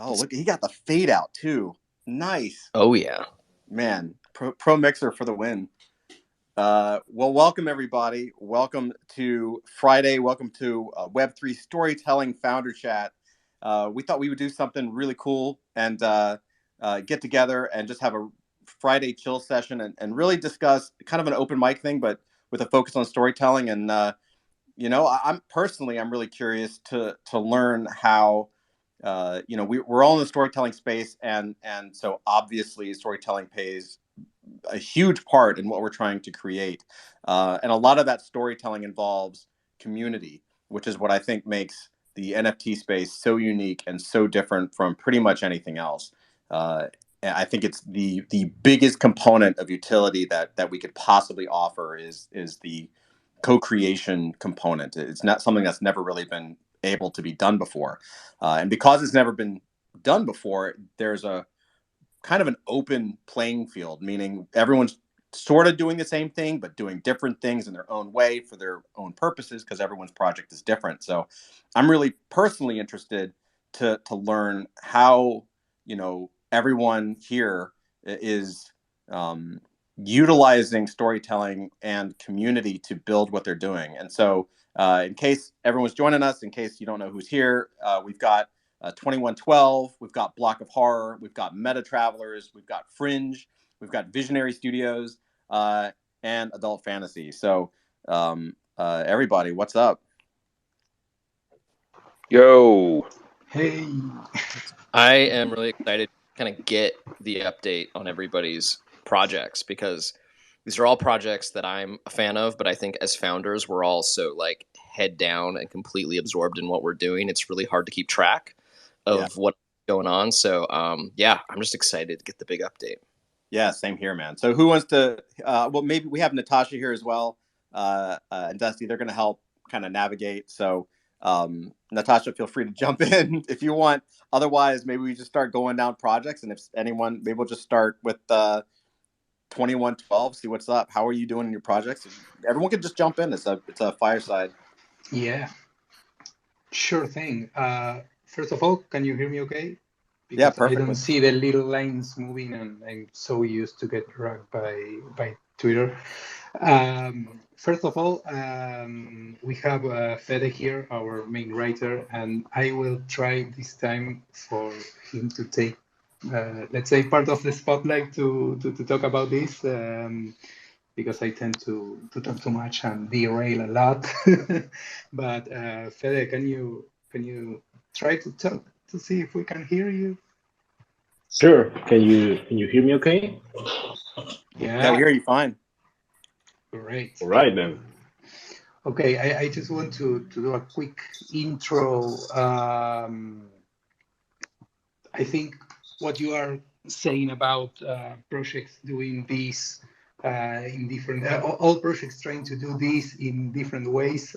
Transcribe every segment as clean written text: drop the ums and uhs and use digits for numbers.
Oh, look, he got the fade out too. Nice. Oh yeah. Man, pro mixer for the win. Well, welcome everybody. Welcome to Friday. Welcome to Web3 Storytelling Founder Chat. We thought we would do something really cool and get together and just have a Friday chill session and really discuss kind of an open mic thing, but with a focus on storytelling. And I'm really curious to learn how. We're all in the storytelling space, and so obviously storytelling plays a huge part in what we're trying to create. And a lot of that storytelling involves community, which is what I think makes the NFT space so unique and so different from pretty much anything else. And I think it's the biggest component of utility that we could possibly offer is the co-creation component. It's not something that's never really been able to be done before. And because it's never been done before, there's a kind of an open playing field, meaning everyone's sort of doing the same thing, but doing different things in their own way for their own purposes, because everyone's project is different. So I'm really personally interested to learn how, everyone here is utilizing storytelling and community to build what they're doing. And so in case everyone's joining us, in case you don't know who's here, we've got 2112, we've got Block of Horror, we've got Meta Travelers, we've got Fringe, we've got Visionary Studios, and Adult Fantasy. So everybody, what's up? Yo. Hey. I am really excited to kind of get the update on everybody's projects, because these are all projects that I'm a fan of, but I think as founders, we're all so like head down and completely absorbed in what we're doing. It's really hard to keep track of what's going on. So I'm just excited to get the big update. Yeah, same here, man. So who wants to, maybe we have Natasha here as well, and Dusty, they're going to help kind of navigate. So Natasha, feel free to jump in if you want. Otherwise, maybe we just start going down projects. And if anyone, maybe we'll just start with 2112, see what's up. How are you doing in your projects? Everyone can just jump in. It's a fireside. Yeah, sure thing. First of all, can you hear me okay? Because Yeah, perfectly. I don't see the little lines moving, and I'm so used to get dragged by Twitter. First of all, we have Fede here, our main writer, and I will try this time for him to take, let's say, part of the spotlight to talk about this, because I tend to talk too much and derail a lot. But Fede, can you try to talk to see if we can hear you? Sure. Can you hear me okay? Yeah, we hear you fine. Great. All right then. Okay, I just want to do a quick intro. I think what you are saying about projects doing this in different, all projects trying to do this in different ways.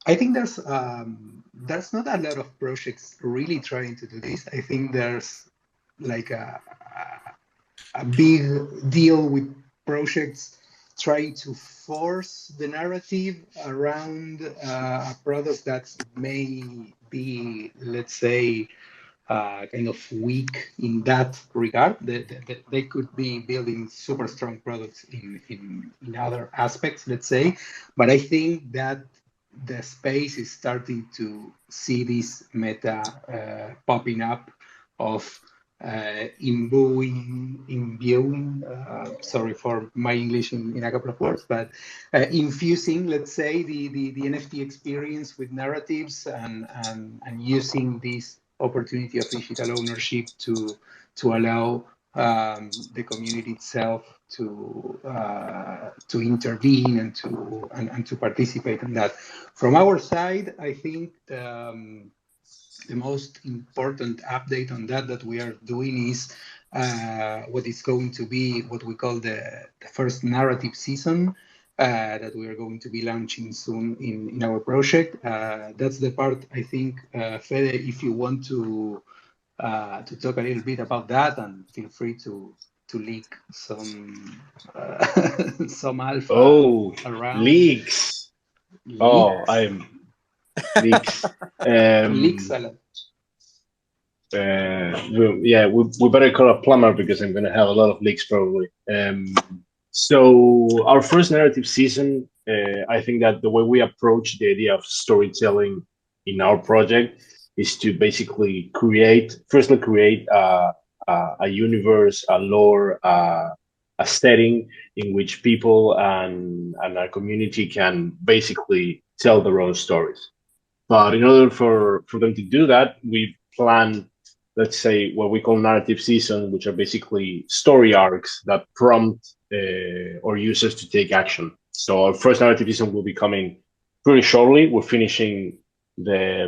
I think there's not a lot of projects really trying to do this. I think there's like a big deal with projects trying to force the narrative around a product that may be, let's say, kind of weak in that regard. They could be building super strong products in other aspects, let's say. But I think that the space is starting to see this meta popping up of imbuing, sorry for my English in a couple of words, but infusing, let's say, the NFT experience with narratives and using this opportunity of digital ownership to allow the community itself to intervene and to participate in that. From our side, I think the most important update on that we are doing is what is going to be what we call the first narrative season that we are going to be launching soon in our project. That's the part, I think, Fede, if you want to talk a little bit about that, and feel free to leak some some alpha around. Leaks. Oh, I'm leaks. Leaks a lot. we better call a plumber because I'm going to have a lot of leaks probably. So our first narrative season, I think that the way we approach the idea of storytelling in our project is to basically firstly create a universe, a lore, a setting in which people and our community can basically tell their own stories. But in order for them to do that, we plan, let's say, what we call narrative season, which are basically story arcs that prompt our users to take action. So our first narrative season will be coming pretty shortly. We're finishing the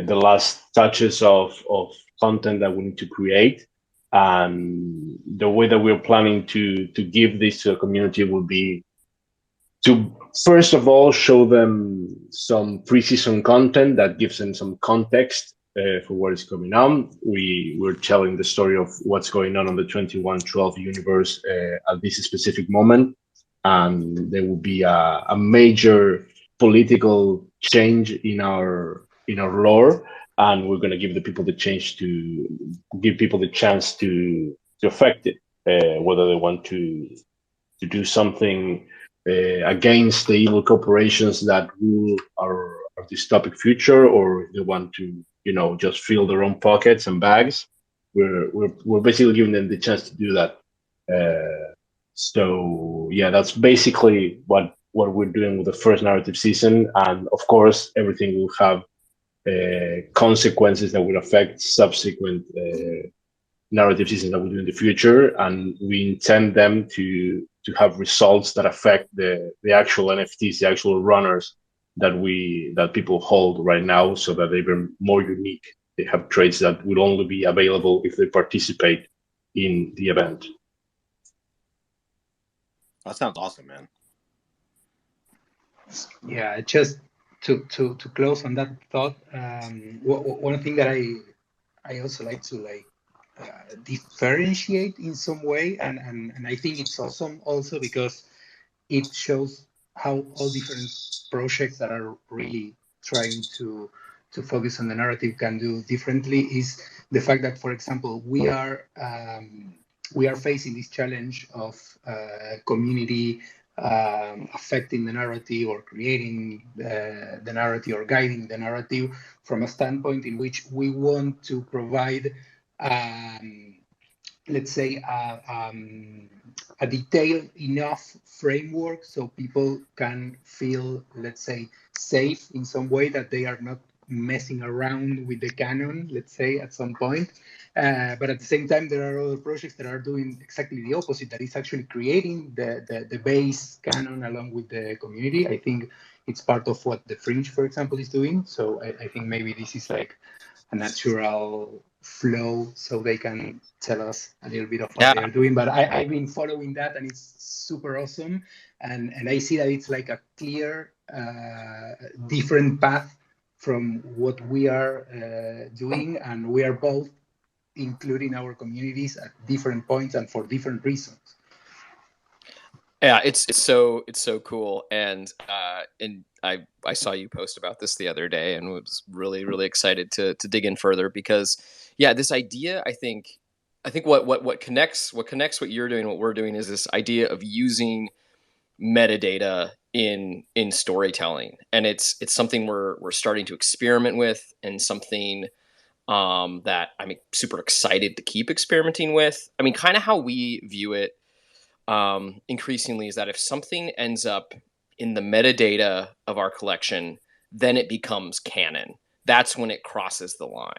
last touches of content that we need to create, and the way that we're planning to give this to the community will be to first of all show them some pre-season content that gives them some context for what is coming on. We're telling the story of what's going on the 2112 universe at this specific moment, and there will be a major political change in our lore, and we're going to give the people the chance to affect it, whether they want to do something against the evil corporations that rule our dystopic future, or if they want to, just fill their own pockets and bags. We're basically giving them the chance to do that. So yeah, that's basically what we're doing with the first narrative season, and of course, everything will have consequences that will affect subsequent narrative seasons that we'll do in the future, and we intend them to have results that affect the actual NFTs, the actual runners that people hold right now, so that they're more unique. They have traits that will only be available if they participate in the event. That sounds awesome, man. Yeah, just to close on that thought, one thing that I also like to differentiate in some way, and I think it's awesome also because it shows how all different projects that are really trying to focus on the narrative can do differently, is the fact that, for example, we are facing this challenge of community affecting the narrative or creating the narrative or guiding the narrative from a standpoint in which we want to provide let's say a detailed enough framework so people can feel, let's say, safe in some way, that they are not messing around with the canon, let's say, at some point. But at the same time, there are other projects that are doing exactly the opposite, that is actually creating the base canon along with the community. I think it's part of what the Fringe, for example, is doing. So I think maybe this is like a natural flow, so they can tell us a little bit of what they are doing. But I've been following that, and it's super awesome. And I see that it's like a clear, different path from what we are doing, and we are both including our communities at different points and for different reasons. Yeah, it's so cool, and I saw you post about this the other day, and was really excited to dig in further, because yeah, this idea, I think what connects what you're doing, what we're doing, is this idea of using metadata in storytelling, and it's something we're starting to experiment with, and something that I'm super excited to keep experimenting with. I mean, kind of how we view it increasingly is that if something ends up in the metadata of our collection, then it becomes canon. That's when it crosses the line.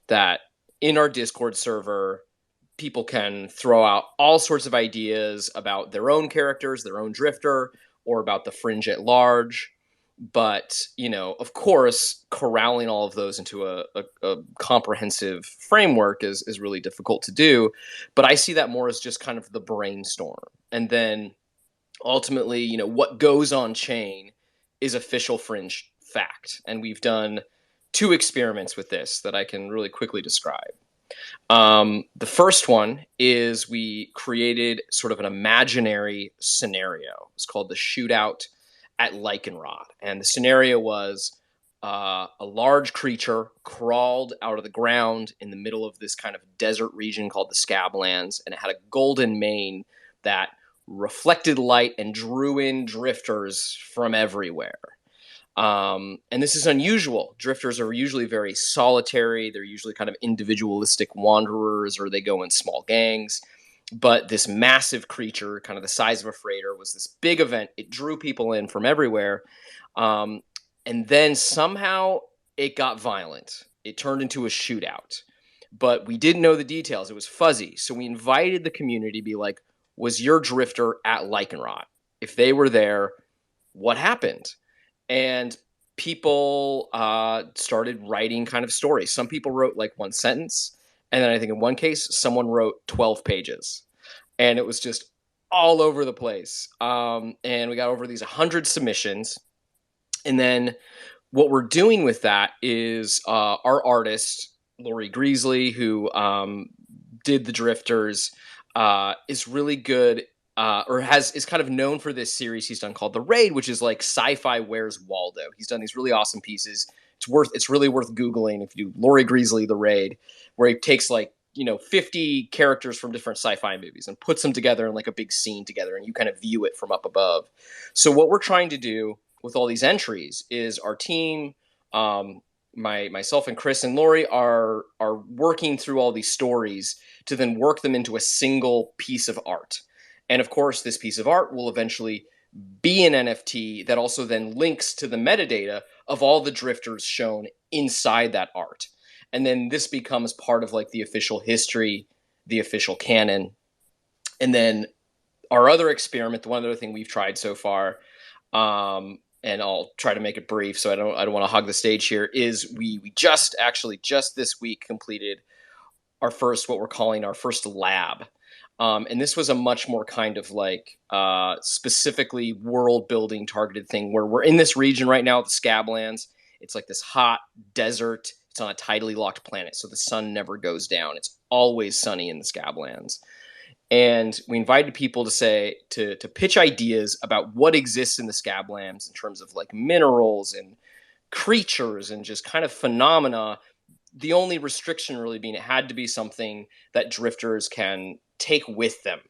That in our Discord server, people can throw out all sorts of ideas about their own characters, their own drifter, or about the Fringe at large. But, of course, corralling all of those into a comprehensive framework is really difficult to do. But I see that more as just kind of the brainstorm. And then ultimately, what goes on chain is official Fringe fact. And we've done 2 experiments with this that I can really quickly describe. The first one is we created sort of an imaginary scenario. It's called the Shootout at Lycanrod. And the scenario was a large creature crawled out of the ground in the middle of this kind of desert region called the Scablands, and it had a golden mane that reflected light and drew in drifters from everywhere. And this is unusual. Drifters are usually very solitary. They're usually kind of individualistic wanderers, or they go in small gangs. But this massive creature, kind of the size of a freighter, was this big event. It drew people in from everywhere. And then somehow it got violent. It turned into a shootout. But we didn't know the details. It was fuzzy. So we invited the community to be like, was your drifter at Lycanrot? If they were there, what happened? And people started writing kind of stories. Some people wrote like one sentence. And then I think in one case, someone wrote 12 pages. And it was just all over the place. And we got over these 100 submissions. And then what we're doing with that is our artist, Lori Greasley, who did the Drifters, is really good, is kind of known for this series he's done called The Raid, which is like sci-fi Where's Waldo. He's done these really awesome pieces. It's really worth Googling if you do Lori Greasley, The Raid, where he takes like, 50 characters from different sci-fi movies and puts them together in like a big scene together, and you kind of view it from up above. So what we're trying to do with all these entries is our team, myself and Chris and Lori are working through all these stories to then work them into a single piece of art. And of course, this piece of art will eventually be an NFT that also then links to the metadata of all the drifters shown inside that art. And then this becomes part of like the official history, the official canon. And then our other experiment, the one other thing we've tried so far, and I'll try to make it brief so I don't want to hog the stage here, is we just this week completed our first, what we're calling our first lab. And this was a much more kind of like specifically world building targeted thing where we're in this region right now, the Scablands. It's like this hot desert. It's on a tidally locked planet, so the sun never goes down. It's always sunny in the Scablands. And we invited people to pitch ideas about what exists in the Scablands in terms of like minerals and creatures and just kind of phenomena. The only restriction really being it had to be something that drifters can take with them,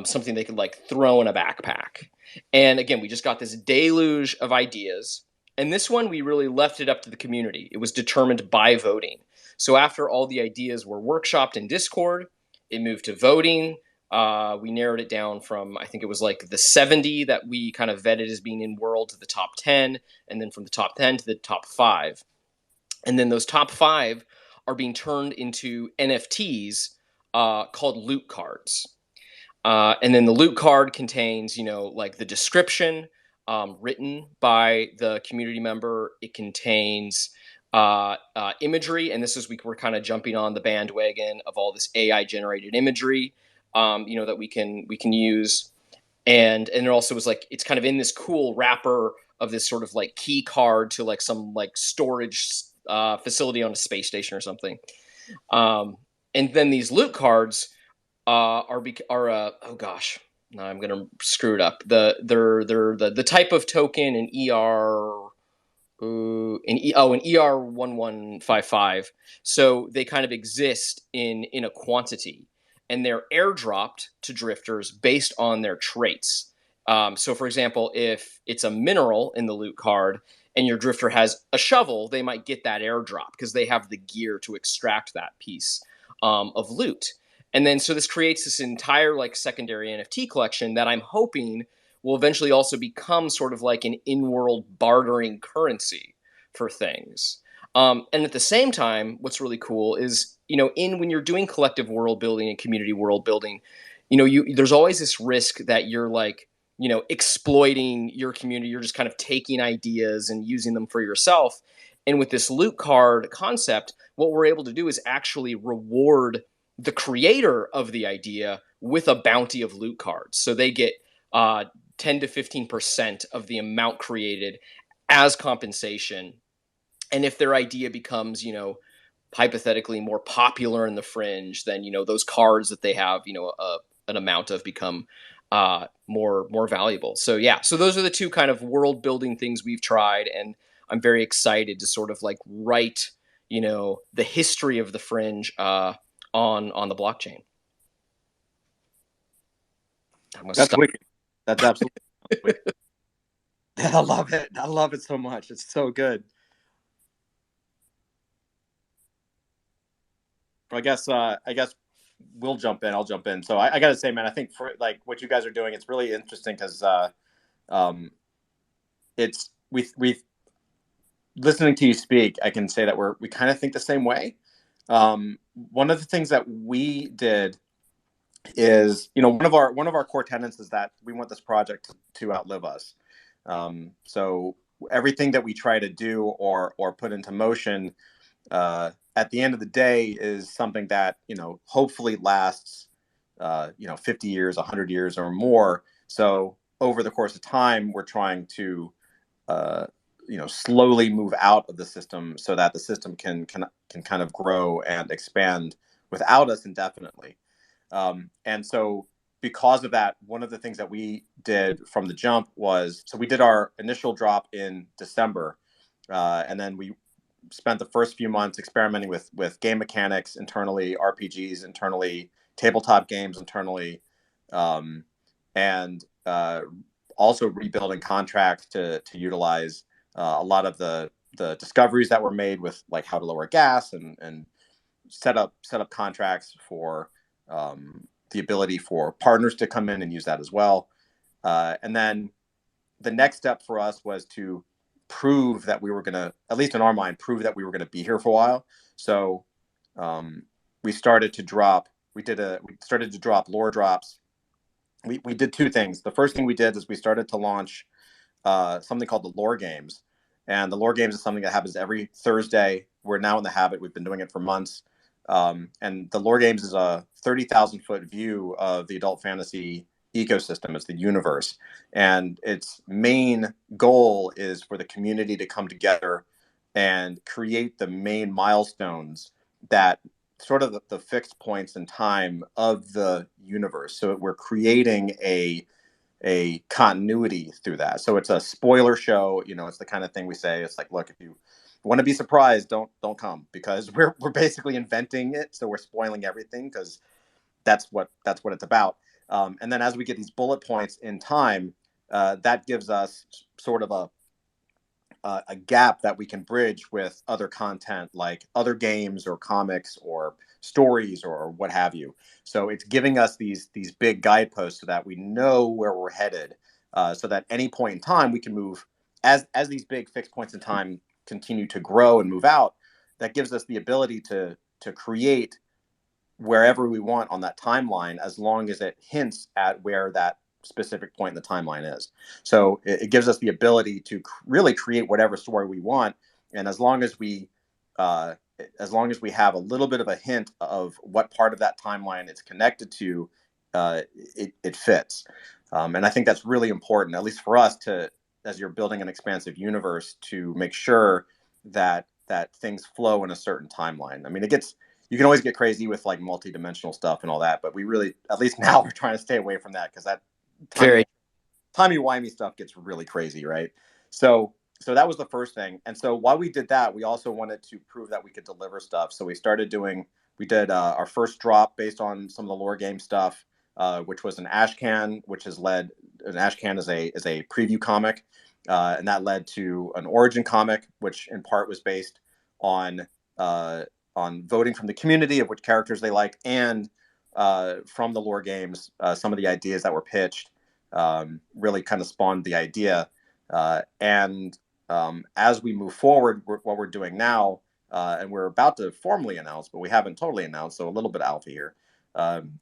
something they could like throw in a backpack. And again, we just got this deluge of ideas. And this one, we really left it up to the community. It was determined by voting. So after all the ideas were workshopped in Discord, it moved to voting. We narrowed it down from, I think it was like the 70 that we kind of vetted as being in world to the top 10, and then from the top 10 to the top 5. And then those top 5 are being turned into NFTs called loot cards. And then the loot card contains, like the description written by the community member. It contains imagery, and this is we're kind of jumping on the bandwagon of all this AI generated imagery, that we can use, and it also was like it's kind of in this cool wrapper of this sort of like key card to like some like storage facility on a space station or something, and then these loot cards are oh gosh, no, I'm gonna screw it up. They're the type of token in an ER1155. So they kind of exist in a quantity, and they're airdropped to drifters based on their traits. So for example, if it's a mineral in the loot card and your drifter has a shovel, they might get that airdrop because they have the gear to extract that piece of loot. And then so this creates this entire like secondary NFT collection that I'm hoping will eventually also become sort of like an in-world bartering currency for things. And at the same time, what's really cool is, when you're doing collective world building and community world building, there's always this risk that you're like, exploiting your community. You're just kind of taking ideas and using them for yourself. And with this loot card concept, what we're able to do is actually reward the creator of the idea with a bounty of loot cards. So they get 10 to 15% of the amount created as compensation. And if their idea becomes, hypothetically more popular in the fringe, then, those cards that they have, an amount of become more valuable. So yeah, so those are the two kind of world building things we've tried. And I'm very excited to sort of like write, you know, the history of the Fringe on the blockchain. That's wicked. That's absolutely wicked. I love it. I love it so much. It's so good. I guess we'll jump in. I'll jump in. So I got to say, man, I think for like what you guys are doing, it's really interesting because it's we listening to you speak, I can say that we kind of think the same way. One of the things that we did is, you know, one of our core tenets is that we want this project to outlive us. So everything that we try to do or put into motion, at the end of the day, is something that, you know, hopefully lasts, you know, 50 years, 100 years or more. So over the course of time, we're trying to, you know, slowly move out of the system so that the system can kind of grow and expand without us indefinitely. And so because of that, one of the things that we did from the jump was, so we did our initial drop in December, and then we spent the first few months experimenting with game mechanics internally, RPGs internally, tabletop games internally, and also rebuilding contracts to utilize a lot of the discoveries that were made with like how to lower gas and set up contracts for the ability for partners to come in and use that as well. And then the next step for us was to prove that we were going to, at least in our mind, prove that we were going to be here for a while. So we started to drop lore drops. We did two things. The first thing we did is we started to launch something called the lore games. And the lore games is something that happens every Thursday. We're now in the habit. We've been doing it for months. And the lore games is a 30,000 foot view of the adult fantasy ecosystem. It's the universe. And its main goal is for the community to come together and create the main milestones that sort of the fixed points in time of the universe. So we're creating a continuity through that. So it's a spoiler show. You know, it's the kind of thing we say. It's like, look, if you want to be surprised, don't come, because we're basically inventing it. So we're spoiling everything because that's what it's about. And then as we get these bullet points in time, that gives us sort of a gap that we can bridge with other content like other games or comics or stories or what have you. So it's giving us these big guideposts so that we know where we're headed, so that any point in time we can move as these big fixed points in time continue to grow and move out. That gives us the ability to create wherever we want on that timeline, as long as it hints at where that specific point in the timeline is. So it gives us the ability to really create whatever story we want, and as long as we have a little bit of a hint of what part of that timeline it's connected to, it fits. And I think that's really important, at least for us, to, as you're building an expansive universe, to make sure that things flow in a certain timeline. I mean, you can always get crazy with like multi-dimensional stuff and all that, but we really, at least now, we're trying to stay away from that, because that timey-wimey stuff gets really crazy, right? So that was the first thing. And so while we did that, we also wanted to prove that we could deliver stuff. So we did our first drop based on some of the lore game stuff, which was an Ashcan, an Ashcan is a preview comic, and that led to an origin comic, which in part was based on voting from the community of which characters they liked, and from the lore games, some of the ideas that were pitched really kind of spawned the idea. And as we move forward, what we're doing now, and we're about to formally announce, but we haven't totally announced, so a little bit alpha here,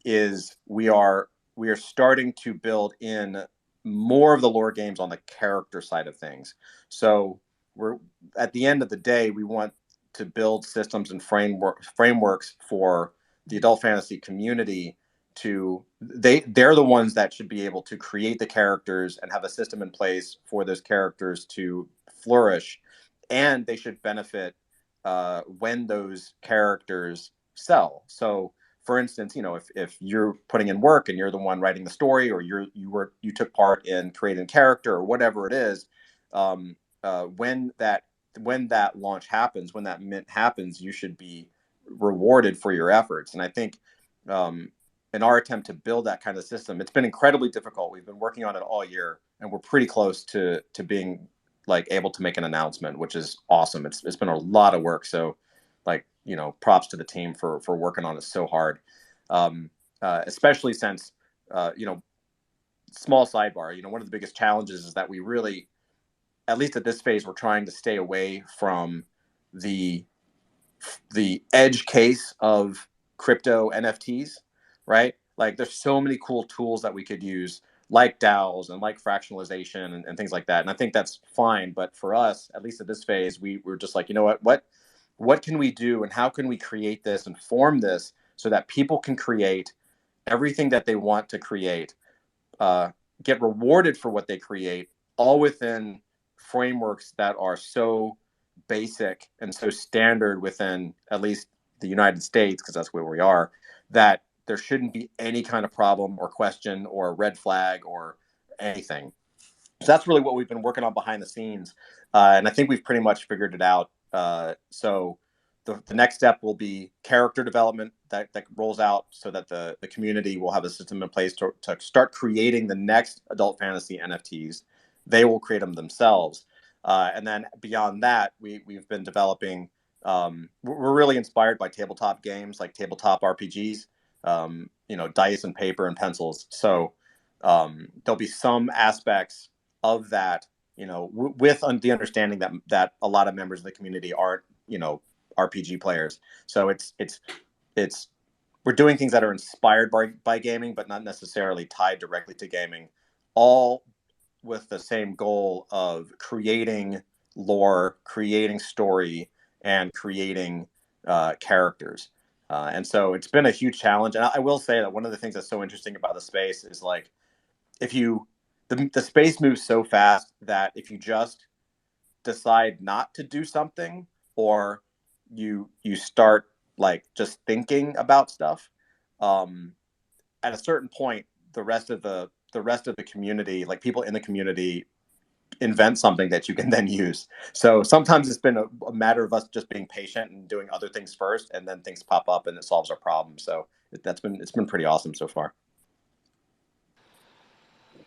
is we are starting to build in more of the lore games on the character side of things. So we're, at the end of the day, we want to build systems and frameworks for the adult fantasy community they're the ones that should be able to create the characters and have a system in place for those characters to flourish, and they should benefit when those characters sell. So for instance, you know, if you're putting in work and you're the one writing the story, or you took part in creating a character or whatever it is, when that when that launch happens, when that mint happens, you should be rewarded for your efforts. And I think in our attempt to build that kind of system, it's been incredibly difficult. We've been working on it all year, and we're pretty close to being like able to make an announcement, which is awesome. It's been a lot of work. So like, props to the team for working on it so hard. Especially since, small sidebar, one of the biggest challenges is that we really, at least at this phase, we're trying to stay away from the edge case of crypto NFTs, right? Like there's so many cool tools that we could use, like DAOs and like fractionalization and things like that. And I think that's fine. But for us, at least at this phase, we're just like, what can we do and how can we create this and form this so that people can create everything that they want to create, get rewarded for what they create, all within frameworks that are so basic and so standard within at least the United States, because that's where we are, that there shouldn't be any kind of problem or question or red flag or anything. So that's really what we've been working on behind the scenes. And I think we've pretty much figured it out. So the next step will be character development that rolls out so that the community will have a system in place to start creating the next adult fantasy NFTs. They will create them themselves. And then beyond that, we've been developing, we're really inspired by tabletop games like tabletop RPGs, dice and paper and pencils. So there'll be some aspects of that, with the understanding that a lot of members of the community aren't, RPG players. So it's we're doing things that are inspired by gaming, but not necessarily tied directly to gaming, all with the same goal of creating lore, creating story, and creating characters. And so it's been a huge challenge. And I will say that one of the things that's so interesting about the space is like, the space moves so fast that if you just decide not to do something, or you start like just thinking about stuff, at a certain point, the rest of the community, like people in the community, invent something that you can then use. So sometimes it's been a matter of us just being patient and doing other things first, and then things pop up and it solves our problem. So it's been pretty awesome so far.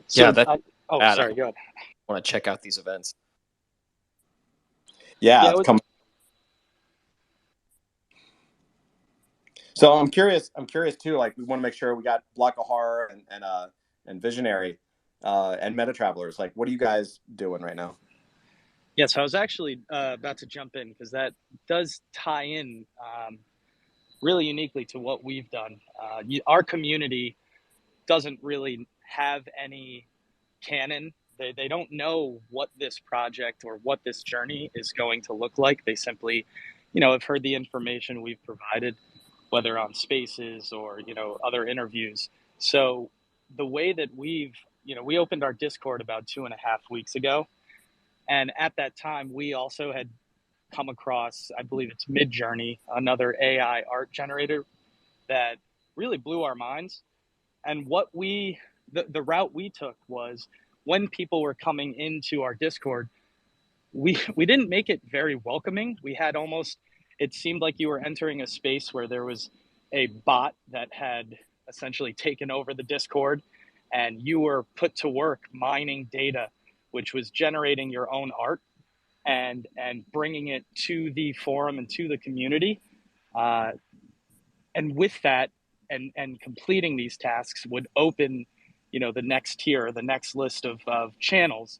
So Sorry, go ahead. I want to check out these events. Yeah, So I'm curious too. Like, we want to make sure we got Block of Horror and Visionary and Meta Travelers. Like, what are you guys doing right now? Yeah, so I was actually about to jump in because that does tie in really uniquely to what we've done. Our community doesn't really have any canon. They don't know what this project or what this journey is going to look like. They simply, have heard the information we've provided, whether on Spaces or, other interviews. So the way that we opened our Discord about 2.5 weeks ago. And at that time, we also had come across, I believe it's Midjourney, another AI art generator that really blew our minds. And the route we took was, when people were coming into our Discord, we didn't make it very welcoming. We had it seemed like you were entering a space where there was a bot that had essentially taken over the Discord, and you were put to work mining data, which was generating your own art and bringing it to the forum and to the community. And with that, and completing these tasks would open, the next tier, the next list of channels.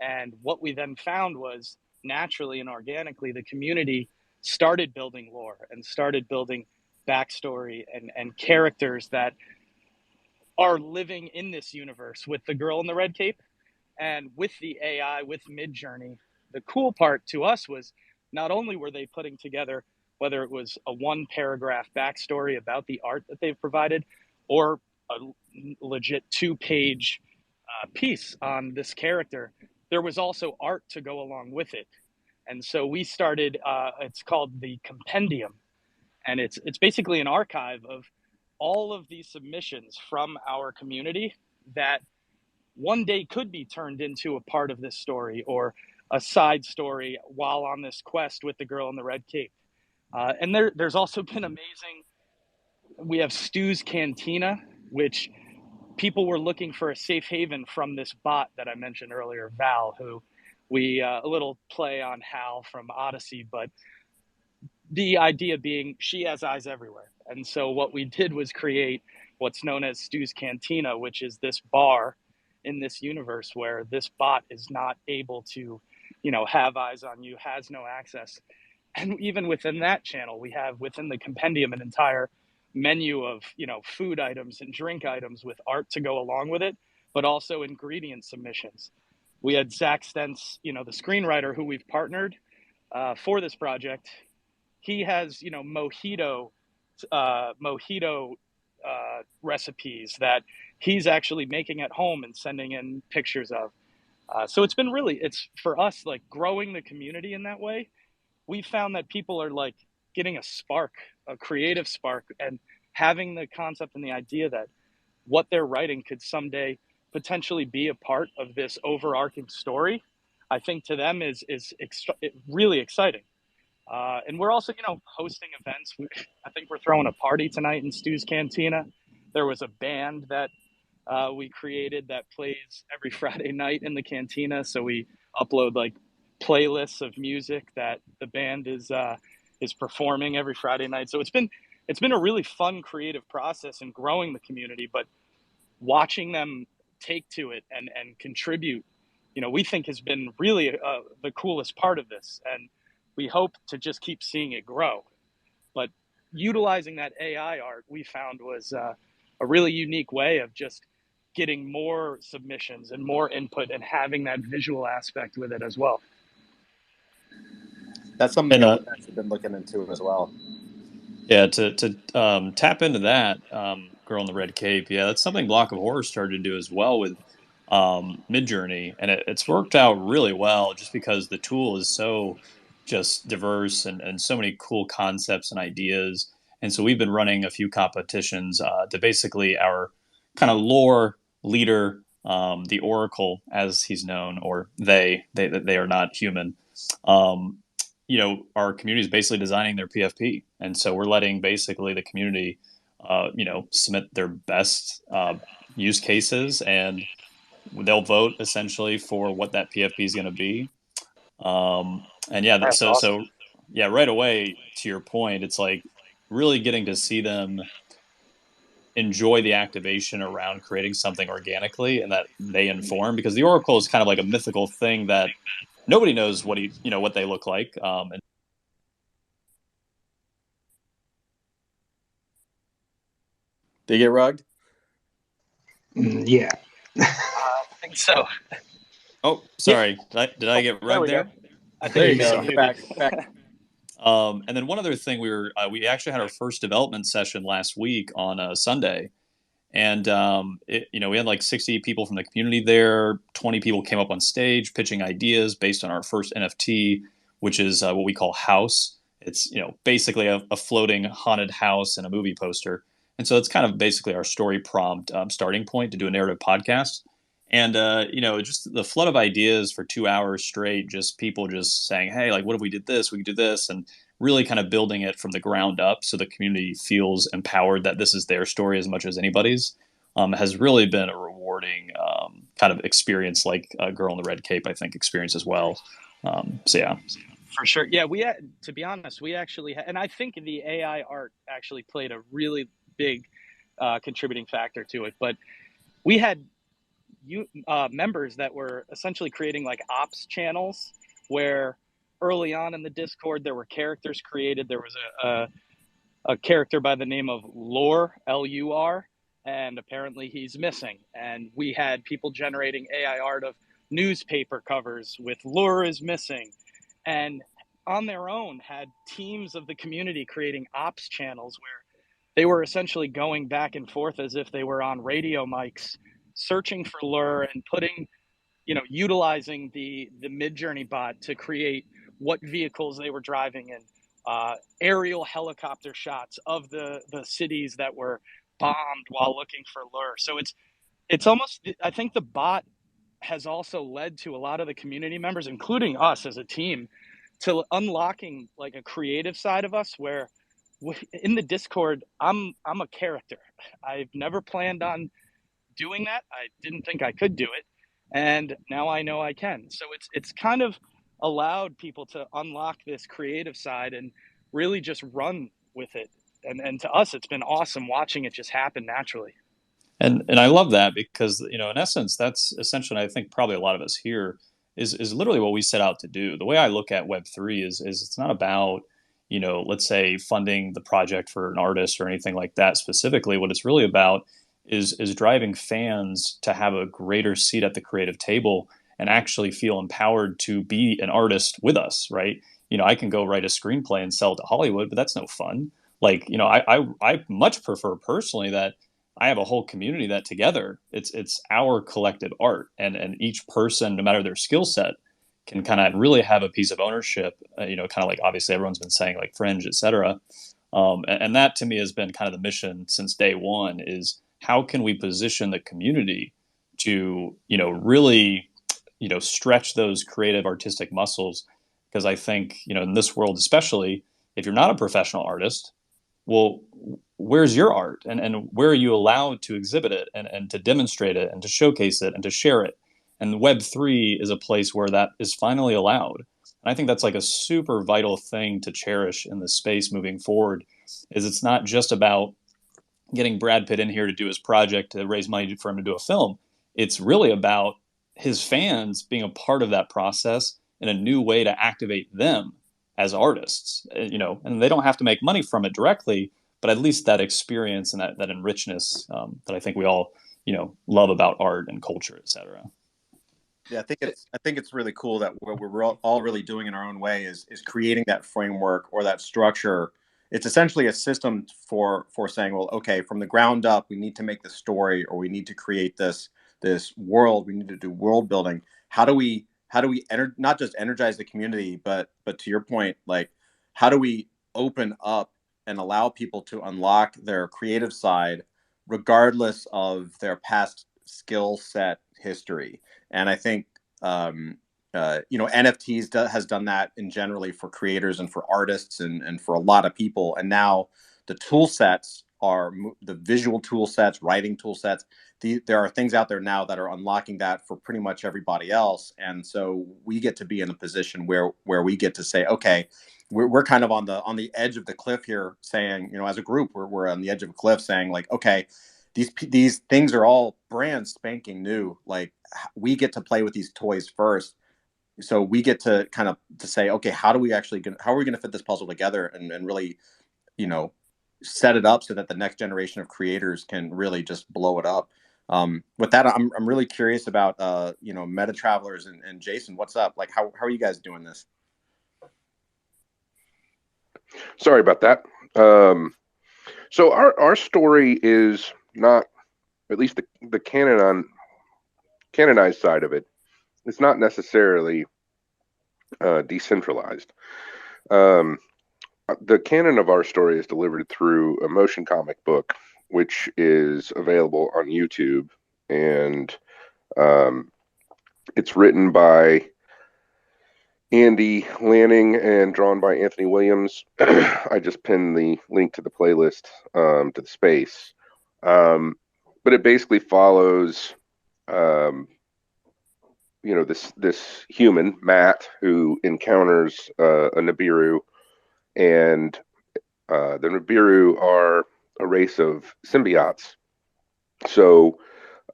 And what we then found was, naturally and organically, the community started building lore and started building backstory and characters that are living in this universe with the girl in the red cape. And with the AI, with Midjourney, the cool part to us was, not only were they putting together, whether it was a 1-paragraph backstory about the art that they've provided, or a legit 2-page piece on this character, there was also art to go along with it. And so we started, it's called the Compendium. And it's basically an archive of all of these submissions from our community that one day could be turned into a part of this story, or a side story while on this quest with the girl in the red cape. And there's also been amazing. We have Stu's Cantina, which people were looking for a safe haven from this bot that I mentioned earlier, Val, who we a little play on Hal from Odyssey, but the idea being she has eyes everywhere. And so what we did was create what's known as Stu's Cantina, which is this bar in this universe where this bot is not able to, have eyes on you, has no access. And even within that channel, we have within the compendium an entire menu of, food items and drink items with art to go along with it, but also ingredient submissions. We had Zach Stentz, the screenwriter who we've partnered for this project. He has, mojito recipes that he's actually making at home and sending in pictures of. So it's been it's for us, like growing the community in that way. We found that people are like getting a creative spark, and having the concept and the idea that what they're writing could someday potentially be a part of this overarching story. I think to them is really exciting. And we're also, hosting events. I think we're throwing a party tonight in Stu's Cantina. There was a band that we created that plays every Friday night in the cantina. So we upload like playlists of music that the band is performing every Friday night. So it's been a really fun creative process in growing the community, but watching them take to it and contribute, we think has been really the coolest part of this. And we hope to just keep seeing it grow. But utilizing that AI art we found was a really unique way of just getting more submissions and more input and having that visual aspect with it as well. That's something that we've actually been looking into as well. Yeah, to tap into that, Girl in the Red Cape, yeah, that's something Block of Horror started to do as well with Midjourney, and it's worked out really well just because the tool is so just diverse and so many cool concepts and ideas. And so we've been running a few competitions to basically our kind of lore leader, the Oracle, as he's known, or they are not human. Our community is basically designing their PFP. And so we're letting basically the community, submit their best use cases, and they'll vote essentially for what that PFP is going to be. And yeah, That's awesome. So yeah, right away to your point, it's like really getting to see them enjoy the activation around creating something organically and that they inform, because the Oracle is kind of like a mythical thing that nobody knows what they look like. And Did you get rugged? Yeah. I think so. Oh, sorry. Did I get rugged there? I think There you so. go. Back. And then one other thing, we actually had our first development session last week on a Sunday, and we had like 60 people from the community there. 20 people came up on stage pitching ideas based on our first NFT, which is what we call House. It's basically a floating haunted house and a movie poster, and so it's kind of basically our story prompt starting point to do a narrative podcast. And just the flood of ideas for 2 hours straight, just people just saying, hey, like, what if we did this, we could do this, and really kind of building it from the ground up so the community feels empowered that this is their story as much as anybody's, has really been a rewarding kind of experience, like Girl in the Red Cape, I think, experience as well. So yeah. For sure. Yeah, to be honest, we actually, and I think the AI art actually played a really big contributing factor to it, but we had members that were essentially creating like ops channels where early on in the Discord there were characters created. There was a character by the name of Lure, L-U-R, and apparently he's missing. And we had people generating AI art of newspaper covers with Lure is missing, and on their own had teams of the community creating ops channels where they were essentially going back and forth as if they were on radio mics, searching for Lure and putting, utilizing the Midjourney bot to create what vehicles they were driving in, aerial helicopter shots of the cities that were bombed while looking for Lure. So it's almost, I think the bot has also led to a lot of the community members, including us as a team, to unlocking like a creative side of us where in the Discord, I'm a character. I've never planned on doing that. I didn't think I could do it, and now I know I can. So it's kind of allowed people to unlock this creative side and really just run with it. And to us, it's been awesome watching it just happen naturally. And I love that because, you know, in essence, that's essentially, I think probably a lot of us here is literally what we set out to do. The way I look at Web3 is it's not about, you know, let's say funding the project for an artist or anything like that specifically. What it's really about is driving fans to have a greater seat at the creative table and actually feel empowered to be an artist with us, right? You know, I can go write a screenplay and sell it to Hollywood, but that's no fun. Like, you know, I much prefer personally that I have a whole community that together it's our collective art, and each person, no matter their skill set, can kind of really have a piece of ownership. You know, kind of like obviously everyone's been saying like Fringe, etc. And that to me has been kind of the mission since day one: is how can we position the community to, you know, really, you know, stretch those creative artistic muscles? Because I think, you know, in this world especially, if you're not a professional artist, well, where's your art, and where are you allowed to exhibit it, and to demonstrate it and to showcase it and to share it? And Web3 is a place where that is finally allowed. And I think that's like a super vital thing to cherish in this space moving forward, is it's not just about getting Brad Pitt in here to do his project to raise money for him to do a film. It's really about his fans being a part of that process in a new way to activate them as artists, you know, and they don't have to make money from it directly, but at least that experience and that enrichedness that I think we all, you know, love about art and culture, et cetera. Yeah, I think it's really cool that what we're all really doing in our own way is creating that framework or that structure. It's essentially a system for saying, well, okay, from the ground up, we need to make the story, or we need to create this world. We need to do world building. How do we not just energize the community, but to your point, like, how do we open up and allow people to unlock their creative side, regardless of their past skill set history? And I think you know, NFTs has done that in generally for creators and for artists and for a lot of people. And now the tool sets are the visual tool sets, writing tool sets. There are things out there now that are unlocking that for pretty much everybody else. And so we get to be in a position where we get to say, okay, we're kind of on the edge of the cliff here, saying, you know, as a group, we're on the edge of a cliff saying, like, okay, these things are all brand spanking new. Like, we get to play with these toys first. So we get to kind of to say, okay, how are we going to fit this puzzle together and really, you know, set it up so that the next generation of creators can really just blow it up. With that, I'm really curious about you know, Meta Travelers and Jason. What's up? Like, how are you guys doing this? Sorry about that. So our story is not, at least the canonized side of it, it's not necessarily decentralized. The canon of our story is delivered through a motion comic book, which is available on YouTube, and it's written by Andy Lanning and drawn by Anthony Williams. I just pinned the link to the playlist to the space. But it basically follows, you know, this human, Matt, who encounters a Nibiru, and the Nibiru are a race of symbiotes. So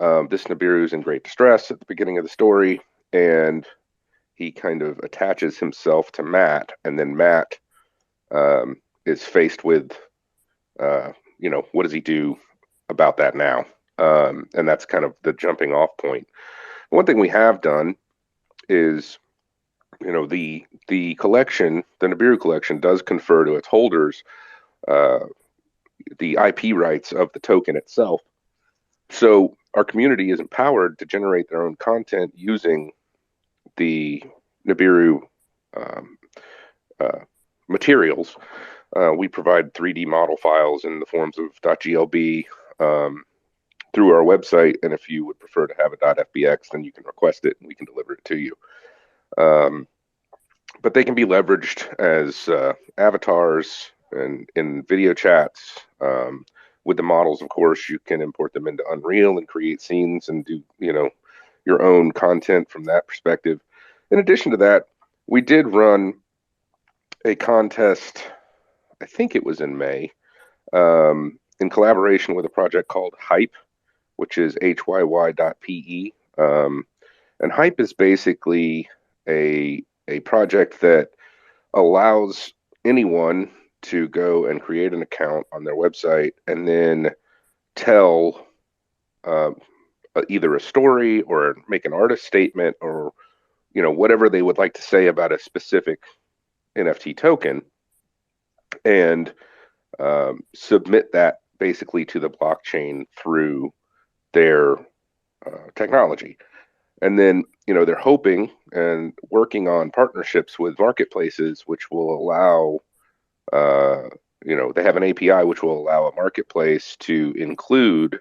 this Nibiru is in great distress at the beginning of the story, and he kind of attaches himself to Matt, and then Matt is faced with, you know, what does he do about that now? And that's kind of the jumping off point. One thing we have done is, you know, the collection, the Nibiru collection, does confer to its holders the IP rights of the token itself. So our community is empowered to generate their own content using the Nibiru materials. We provide 3D model files in the forms of .glb, through our website. And if you would prefer to have a .fbx, then you can request it and we can deliver it to you. But they can be leveraged as avatars and in video chats. With the models, of course, you can import them into Unreal and create scenes and do, your own content from that perspective. In addition to that, we did run a contest, I think it was in May, in collaboration with a project called Hype, which is hyy.pe. And Hype is basically a project that allows anyone to go and create an account on their website and then tell either a story or make an artist statement or whatever they would like to say about a specific NFT token, and submit that basically to the blockchain through their technology. And then, they're hoping and working on partnerships with marketplaces, which will allow, they have an API which will allow a marketplace to include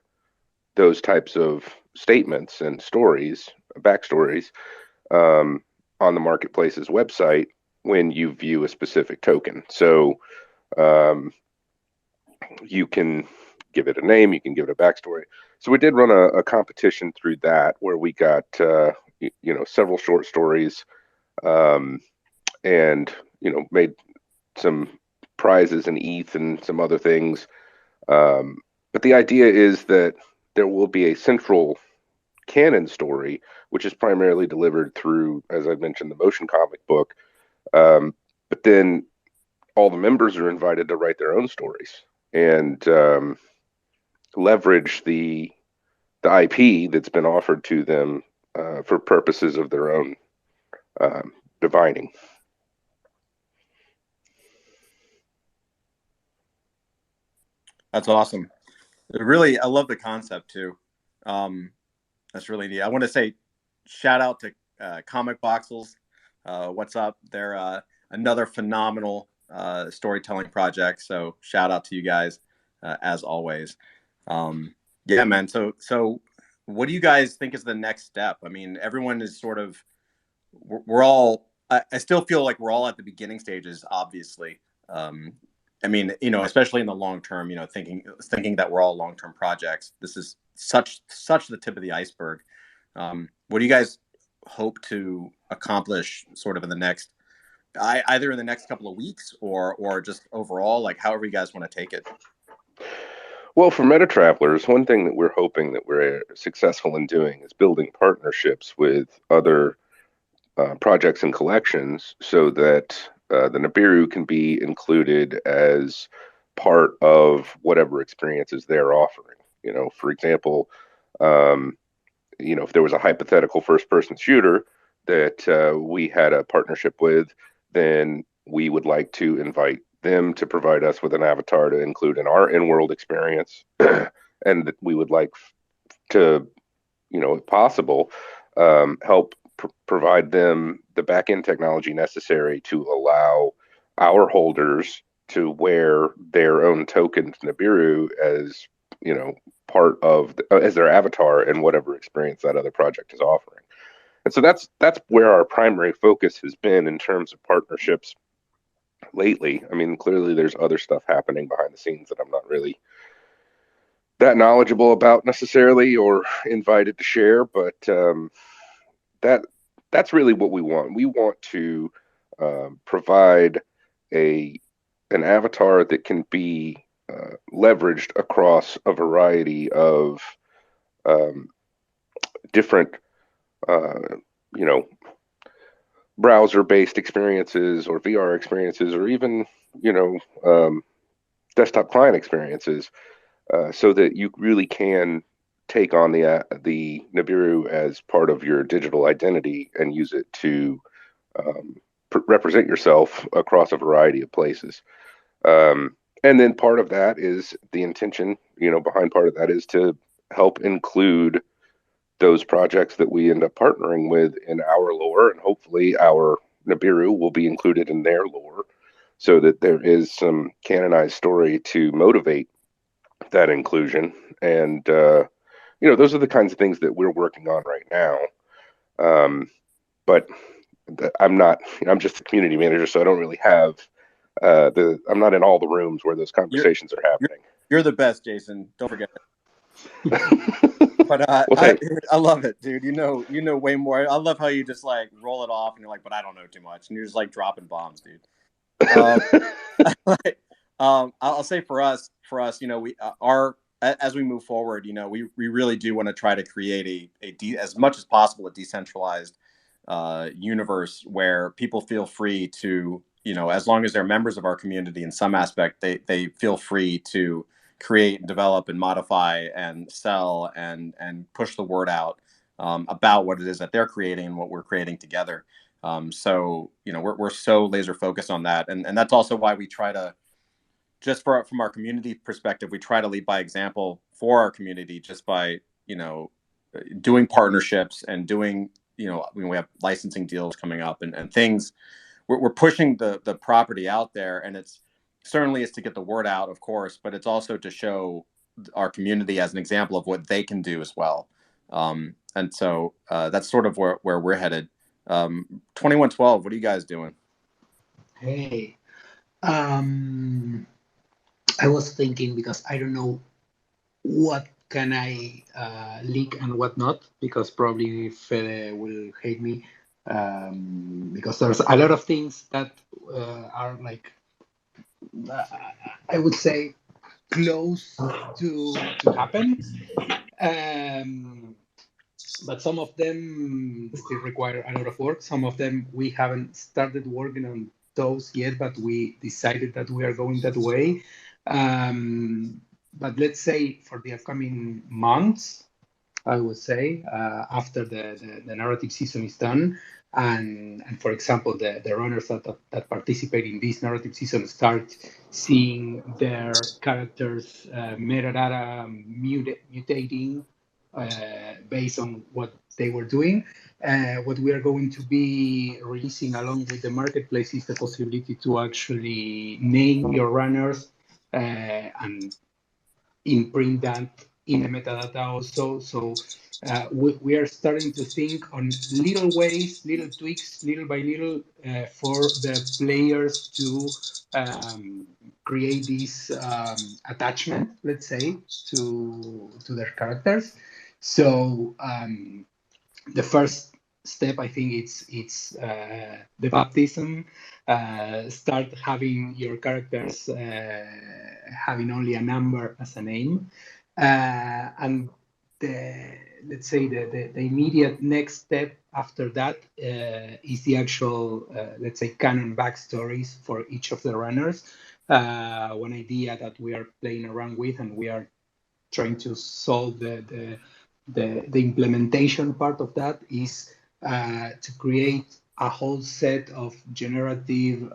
those types of statements and stories, backstories, on the marketplace's website when you view a specific token. So you can give it a name, you can give it a backstory. So we did run a competition through that where we got several short stories, and made some prizes in ETH and some other things. But the idea is that there will be a central canon story, which is primarily delivered through, as I mentioned, the motion comic book. But then all the members are invited to write their own stories and leverage the IP that's been offered to them for purposes of their own divining. That's awesome. Really, I love the concept too. That's really neat. I want to say shout out to Comic Voxels. What's up? They're another phenomenal storytelling project. So shout out to you guys as always. Yeah, man. So what do you guys think is the next step? I mean, everyone is sort of, we're all, I still feel like we're all at the beginning stages, obviously. I mean, especially in the long term, thinking that we're all long-term projects. This is such the tip of the iceberg. What do you guys hope to accomplish sort of in the next, either in the next couple of weeks or just overall, like however you guys want to take it? Well, for Meta Travelers, one thing that we're hoping that we're successful in doing is building partnerships with other projects and collections so that the Nibiru can be included as part of whatever experiences they're offering. For example, if there was a hypothetical first-person shooter that we had a partnership with, then we would like to invite them to provide us with an avatar to include in our in-world experience, and that we would like to, if possible, help provide them the back-end technology necessary to allow our holders to wear their own tokens Nibiru as part of as their avatar in whatever experience that other project is offering. And so that's where our primary focus has been in terms of partnerships lately. I mean, clearly there's other stuff happening behind the scenes that I'm not really that knowledgeable about necessarily or invited to share, but that's really what we want. We want to provide an avatar that can be leveraged across a variety of different, browser-based experiences or VR experiences, or even, desktop client experiences, so that you really can take on the Nibiru as part of your digital identity and use it to represent yourself across a variety of places. And then part of that is the intention, behind part of that is to help include those projects that we end up partnering with in our lore, and hopefully our Nibiru will be included in their lore so that there is some canonized story to motivate that inclusion. And those are the kinds of things that we're working on right now. But I'm just the community manager, so I don't really have I'm not in all the rooms where those conversations are happening. You're the best, Jason. Don't forget it. But Well, I love it, dude. You know way more. I love how you just like roll it off and you're like, but I don't know too much, and you're just like dropping bombs, dude. I'll say for us, we as we move forward, we really do want to try to create as much as possible a decentralized universe where people feel free to, as long as they're members of our community in some aspect, they feel free to create and develop and modify and sell and push the word out about what it is that they're creating and what we're creating together. So we're so laser focused on that, and that's also why we try to, just from our community perspective, we try to lead by example for our community, just by doing partnerships and doing we have licensing deals coming up and things. We're pushing the property out there, and it's certainly is to get the word out, of course, but it's also to show our community as an example of what they can do as well. And so that's sort of where we're headed. 2112, what are you guys doing? Hey, I was thinking, because I don't know what can I leak and what not, because probably Fede will hate me, because there's a lot of things that are like, I would say, close to happen. But some of them still require a lot of work. Some of them we haven't started working on those yet, but we decided that we are going that way. But let's say for the upcoming months, I would say, after the narrative season is done, and for example, the runners that participate in this narrative season start seeing their characters' metadata mutating based on what they were doing. What we are going to be releasing along with the marketplace is the possibility to actually name your runners and imprint that in the metadata also. So we are starting to think on little ways, little tweaks, little by little, for the players to create this attachment, let's say, to their characters. So the first step, I think, it's the baptism. Start having your characters having only a number as a name, and let's say the immediate next step after that is the actual let's say canon backstories for each of the runners. One idea that we are playing around with, and we are trying to solve the implementation part of that, is to create a whole set of generative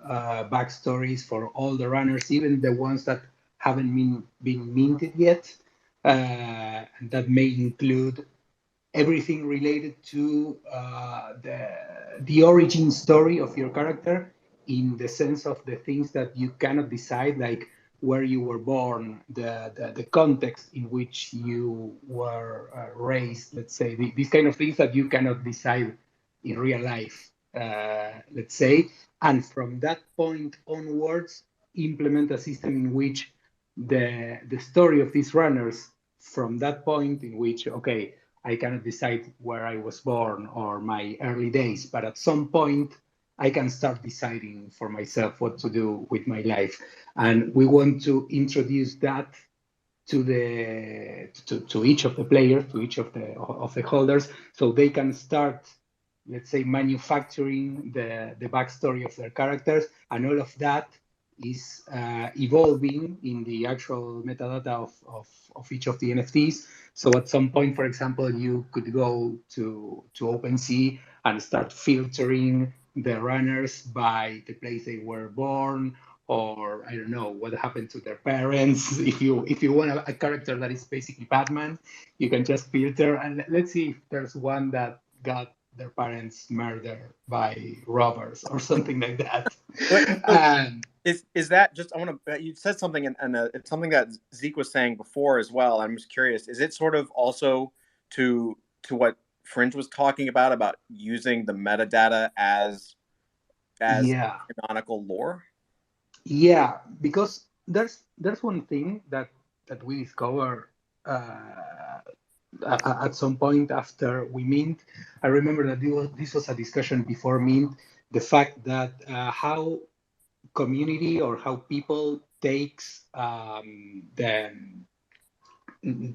backstories for all the runners, even the ones that haven't been minted yet. And that may include everything related to the origin story of your character, in the sense of the things that you cannot decide, like where you were born, the context in which you were raised, let's say, these kind of things that you cannot decide in real life, let's say. And from that point onwards, implement a system in which the story of these runners, from that point in which, okay, I cannot decide where I was born or my early days, but at some point I can start deciding for myself what to do with my life. And we want to introduce that to each of the players, to each of the holders, so they can start, let's say, manufacturing the backstory of their characters, and all of that is evolving in the actual metadata of each of the NFTs. So at some point, for example, you could go to OpenSea and start filtering the runners by the place they were born, or I don't know what happened to their parents. If you want a character that is basically Batman, you can just filter, and let's see if there's one that got their parents murdered by robbers or something like that. Is that just, I want to, you said something, and it's something that Zeke was saying before as well. I'm just curious, is it sort of also to what Fringe was talking about using the metadata as Yeah. canonical lore? Yeah, because there's one thing that we discover at some point after we mint. I remember that this was a discussion before mint. The fact that how community or how people takes the,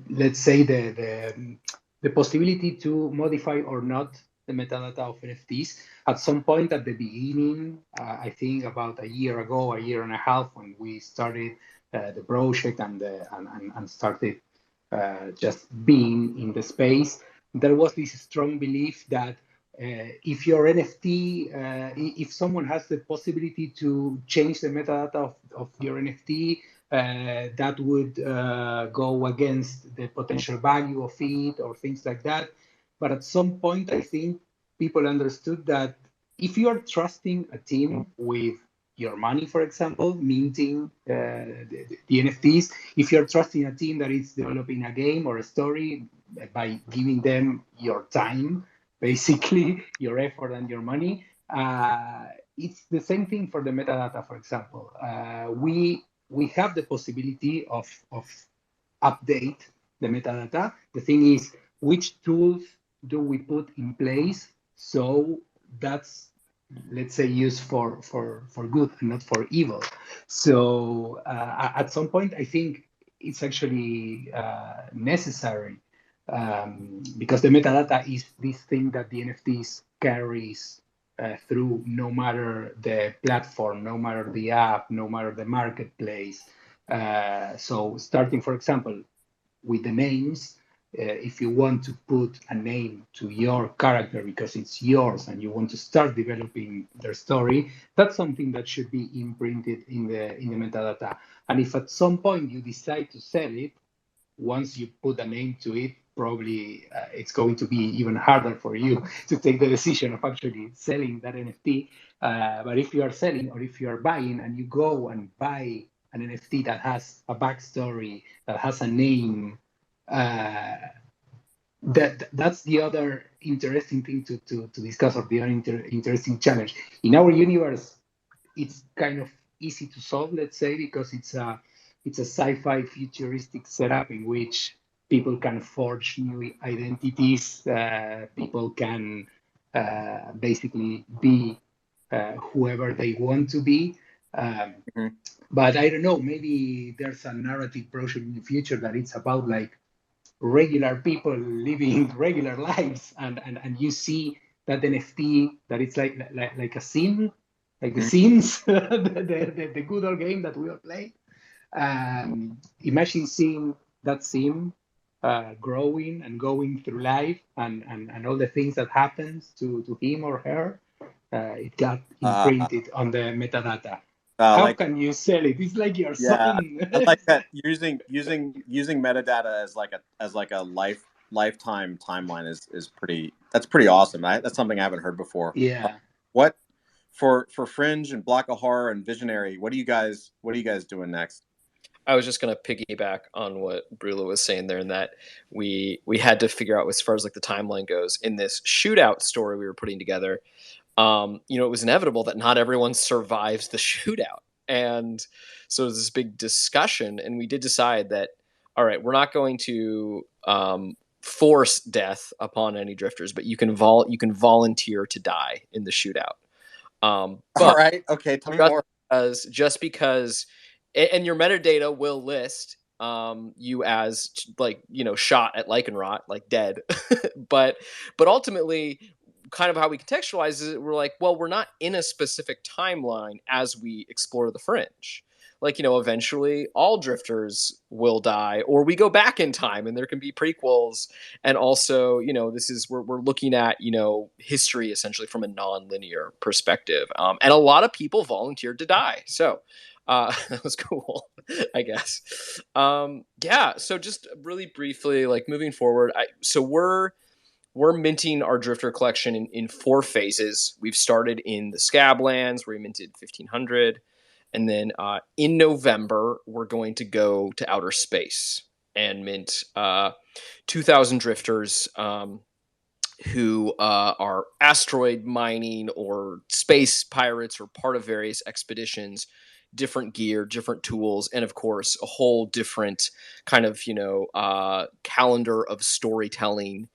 let's say, the possibility to modify or not the metadata of NFTs. At some point at the beginning, I think about a year ago, a year and a half, when we started the project and started just being in the space, there was this strong belief that if your NFT, if someone has the possibility to change the metadata of your NFT, that would go against the potential value of it or things like that. But at some point, I think people understood that if you are trusting a team with your money, for example, minting the NFTs, if you're trusting a team that is developing a game or a story by giving them your time, basically your effort and your money, it's the same thing for the metadata, for example. We have the possibility of update the metadata. The thing is, which tools do we put in place so that's, let's say, used for good and not for evil. So at some point, I think it's actually necessary, because the metadata is this thing that the NFTs carries through, no matter the platform, no matter the app, no matter the marketplace. So starting, for example, with the names, if you want to put a name to your character because it's yours and you want to start developing their story, that's something that should be imprinted in the metadata. And if at some point you decide to sell it, once you put a name to it, probably it's going to be even harder for you to take the decision of actually selling that NFT. But if you are selling or if you are buying and you go and buy an NFT that has a backstory, that has a name, that's the other interesting thing to discuss, or the other interesting challenge. In our universe, it's kind of easy to solve, let's say, because it's a sci-fi futuristic setup in which people can forge new identities. People can basically be whoever they want to be. But I don't know, maybe there's a narrative project in the future that it's about like regular people living regular lives, and you see that NFT that it's like a scene, like the scenes, the good old game that we all play. Imagine seeing that scene growing and going through life, and all the things that happens to him or her. It got imprinted on the metadata. How Like, can you sell it? It's like your yeah, son. I like that, using metadata as like a lifetime timeline is pretty awesome. That's something I haven't heard before. Yeah. What for Fringe and Block of Horror and Visionary? What are you guys doing next? I was just going to piggyback on what Brula was saying there, in that we had to figure out, as far as like the timeline goes, in this shootout story we were putting together. It was inevitable that not everyone survives the shootout, and so there's this big discussion, and we did decide that, all right, we're not going to force death upon any drifters, but you can volunteer to die in the shootout. All right, okay, tell me more. Just because, and your metadata will list you as, like, shot at Lycanrot, like dead, but ultimately, kind of how we contextualize it, we're like, well, we're not in a specific timeline as we explore the Fringe. Like, eventually all drifters will die, or we go back in time and there can be prequels. And also, we're looking at, history essentially from a non-linear perspective. And a lot of people volunteered to die. So that was cool, I guess. Yeah. So just really briefly, like, moving forward, we're minting our Drifter collection in 4 phases. We've started in the Scablands, where we minted 1,500. And then in November, we're going to go to outer space. and mint 2,000 drifters who are asteroid mining or space pirates or part of various expeditions, different gear, different tools, and of course, a whole different kind of, calendar of storytelling.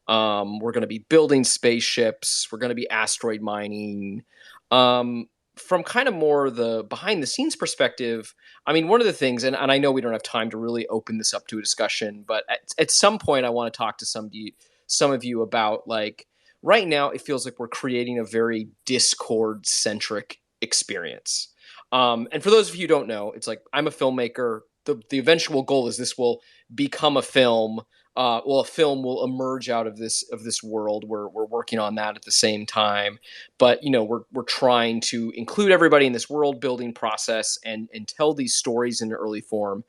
We're going to be building spaceships. We're going to be asteroid mining. From kind of more the behind the scenes perspective, I mean, one of the things, and I know we don't have time to really open this up to a discussion, but at some point, I want to talk to some of you about, like, right now it feels like we're creating a very Discord centric experience. And for those of you who don't know, it's like, I'm a filmmaker. The eventual goal is this will become a film. A film will emerge out of this world. We're working on that at the same time, but we're trying to include everybody in this world building process and tell these stories in an early form.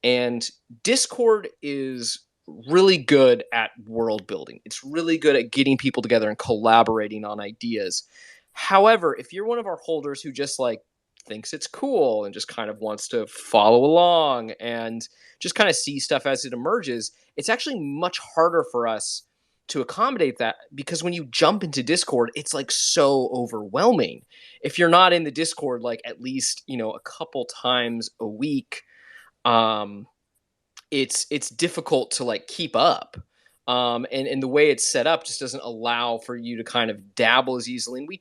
And Discord is really good at world building. It's really good at getting people together and collaborating on ideas. However, if you're one of our holders who just like thinks it's cool and just kind of wants to follow along and just kind of see stuff as it emerges, it's actually much harder for us to accommodate that, because when you jump into Discord, it's like so overwhelming. If you're not in the Discord like at least, a couple times a week, it's difficult to like keep up. And the way it's set up just doesn't allow for you to kind of dabble as easily. And we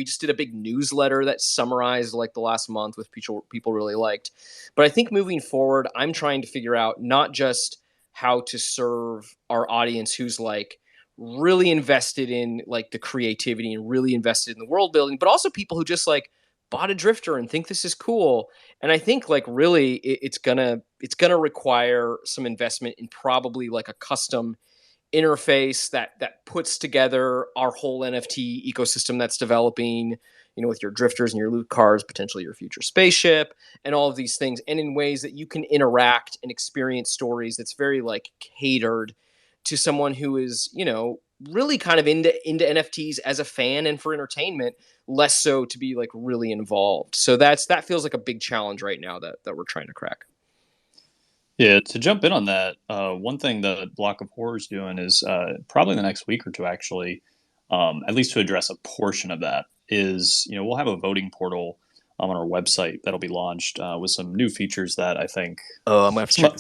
just did a big newsletter that summarized like the last month, with people really liked. But I think moving forward, I'm trying to figure out not just how to serve our audience who's like really invested in like the creativity and really invested in the world building, but also people who just like bought a drifter and think this is cool. And I think like really it's gonna require some investment in probably like a custom interface that puts together our whole NFT ecosystem that's developing, with your drifters and your loot cars, potentially your future spaceship, and all of these things, and in ways that you can interact and experience stories that's very like catered to someone who is, really kind of into NFTs as a fan and for entertainment, less so to be like really involved. So that feels like a big challenge right now that we're trying to crack. Yeah, to jump in on that, one thing the Block of Horror is doing is probably the next week or two, actually, at least to address a portion of that, is we'll have a voting portal on our website that'll be launched with some new features that I think I'm gonna have to check.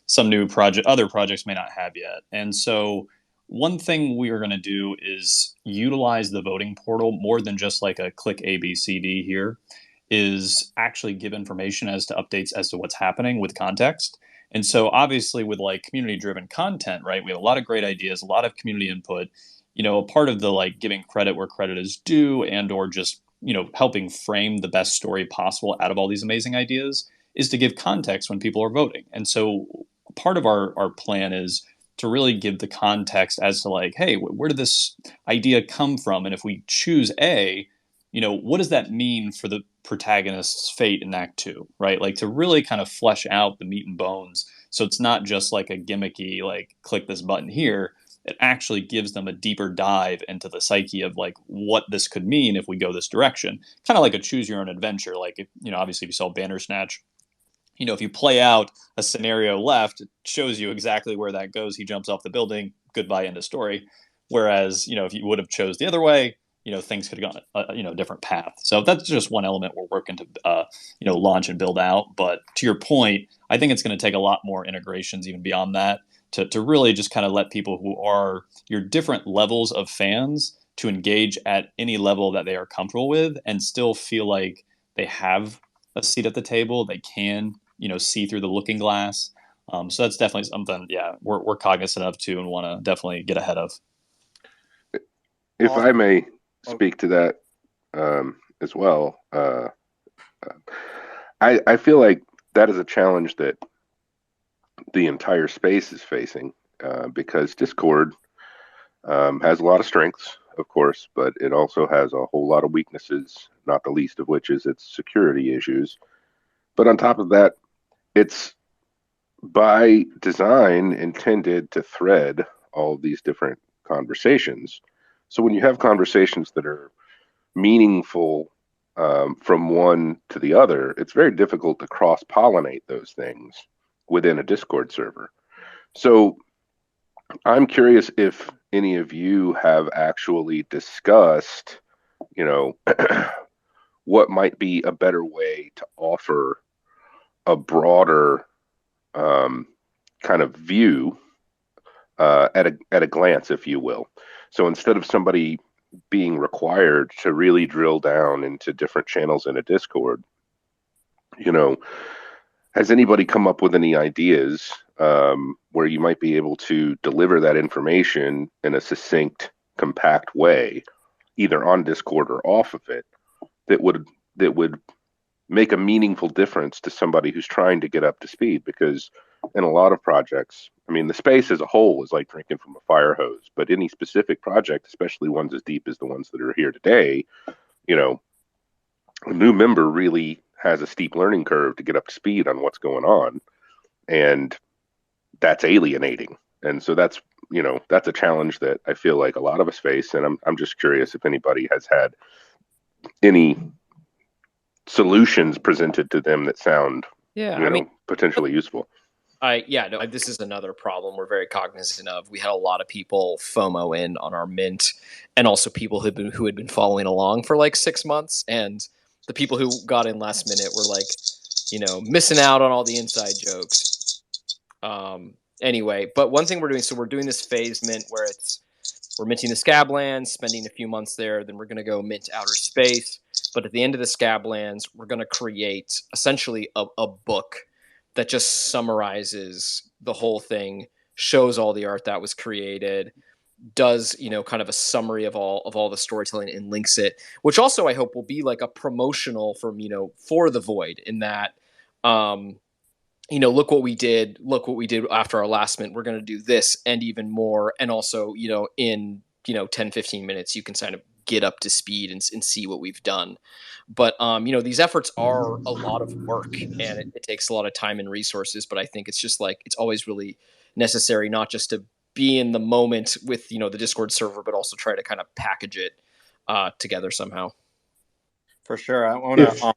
Some new other projects may not have yet. And so one thing we are going to do is utilize the voting portal more than just like a click A, B, C, D here, is actually give information as to updates as to what's happening with context. And so obviously with like community driven content, right, we have a lot of great ideas, a lot of community input, a part of the like giving credit where credit is due, and or just, helping frame the best story possible out of all these amazing ideas is to give context when people are voting. And so part of our plan is to really give the context as to like, hey, where did this idea come from? And if we choose A, what does that mean for the protagonist's fate in Act 2, right? Like to really kind of flesh out the meat and bones. So it's not just like a gimmicky, like click this button here. It actually gives them a deeper dive into the psyche of like what this could mean if we go this direction. Kind of like a choose your own adventure. Like, if, obviously if you saw Bandersnatch, if you play out a scenario left, it shows you exactly where that goes. He jumps off the building, goodbye, end of story. Whereas, if you would have chose the other way, things could have gone a different path. So that's just one element we're working to, launch and build out. But to your point, I think it's going to take a lot more integrations even beyond that to really just kind of let people who are your different levels of fans to engage at any level that they are comfortable with and still feel like they have a seat at the table. They can, see through the looking glass. So that's definitely something, we're cognizant of too, and want to definitely get ahead of. If I may speak to that as well, I feel like that is a challenge that the entire space is facing because Discord has a lot of strengths, of course, but it also has a whole lot of weaknesses, not the least of which is its security issues. But on top of that, it's by design intended to thread all these different conversations. So when you have conversations that are meaningful from one to the other, it's very difficult to cross-pollinate those things. within a Discord server. So I'm curious if any of you have actually discussed, you know, what might be a better way to offer a broader kind of view at a glance, if you will. So instead of somebody being required to really drill down into different channels in a Discord, you know, has anybody come up with any ideas where you might be able to deliver that information in a succinct, compact way, either on Discord or off of it, that would make a meaningful difference to somebody who's trying to get up to speed? Because in a lot of projects, I mean, the space as a whole is like drinking from a fire hose, but any specific project, especially ones as deep as the ones that are here today, you know, a new member really has a steep learning curve to get up to speed on what's going on, and that's alienating. And so that's, you know, that's a challenge that I feel like a lot of us face, and I'm just curious if anybody has had any solutions presented to them that sound, Yeah, you I know, mean, potentially useful. this is another problem we're very cognizant of. We had a lot of people FOMO in on our mint, and also people who had been following along for like 6 months, and the people who got in last minute were like, you know, missing out on all the inside jokes. Anyway, but one thing we're doing, so we're doing this phase mint where we're minting the Scablands, spending a few months there, then we're going to go mint outer space. But at the end of the Scablands, we're going to create essentially a book that just summarizes the whole thing, shows all the art that was created, does, you know, kind of a summary of all the storytelling, and links it, which also I hope will be like a promotional from, you know, for the Void, in that you know, look what we did after our last mint, we're going to do this and even more. And also, you know, in, you know, 10-15 minutes you can kind of get up to speed and see what we've done. But you know, these efforts are a lot of work, and it takes a lot of time and resources, but I think it's just like, it's always really necessary not just to be in the moment with, you know, the Discord server, but also try to kind of package it together somehow. For sure. I want to